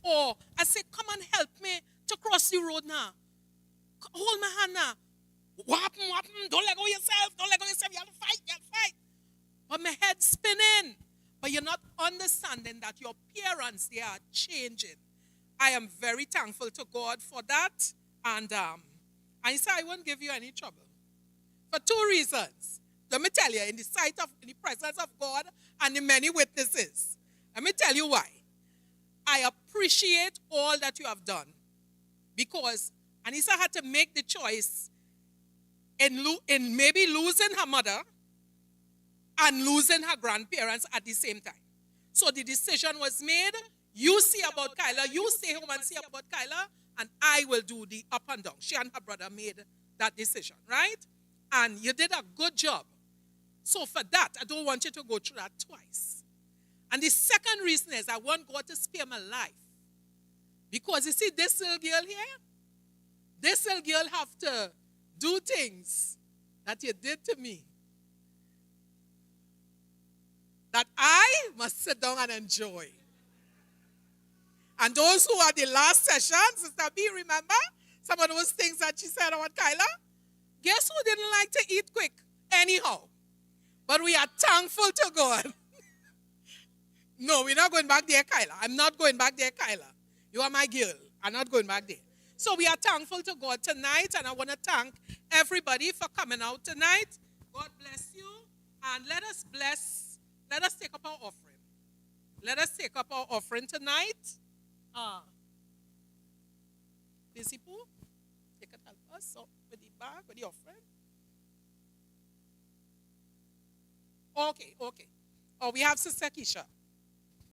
or I say, come and help me to cross the road now. Hold my hand now. What happened? Don't let go of yourself. You have to fight. But my head's spinning. But you're not understanding that your parents, they are changing. I am very thankful to God for that. And I say I won't give you any trouble. For two reasons. Let me tell you, in the presence of God and the many witnesses. Let me tell you why. I appreciate all that you have done. Because Aneesa had to make the choice in maybe losing her mother and losing her grandparents at the same time. So the decision was made. You see about Kyla. You stay home and see about Kyla. And I will do the up and down. She and her brother made that decision, right? And you did a good job. So for that, I don't want you to go through that twice. And the second reason is I want God to spare my life. Because you see, this little girl here, this little girl have to do things that you did to me that I must sit down and enjoy. And those who are the last session, Sister B, remember some of those things that she said about Kyla? Guess who didn't like to eat quick? Anyhow. But we are thankful to God. No, we're not going back there, Kyla. I'm not going back there, Kyla. You are my girl. I'm not going back there. So we are thankful to God tonight, and I want to thank everybody for coming out tonight. God bless you. And let us take up our offering. Let us take up our offering tonight. Busy Pooh, they can help us with the bag, with the offering. Okay. Oh, we have Sister Keisha.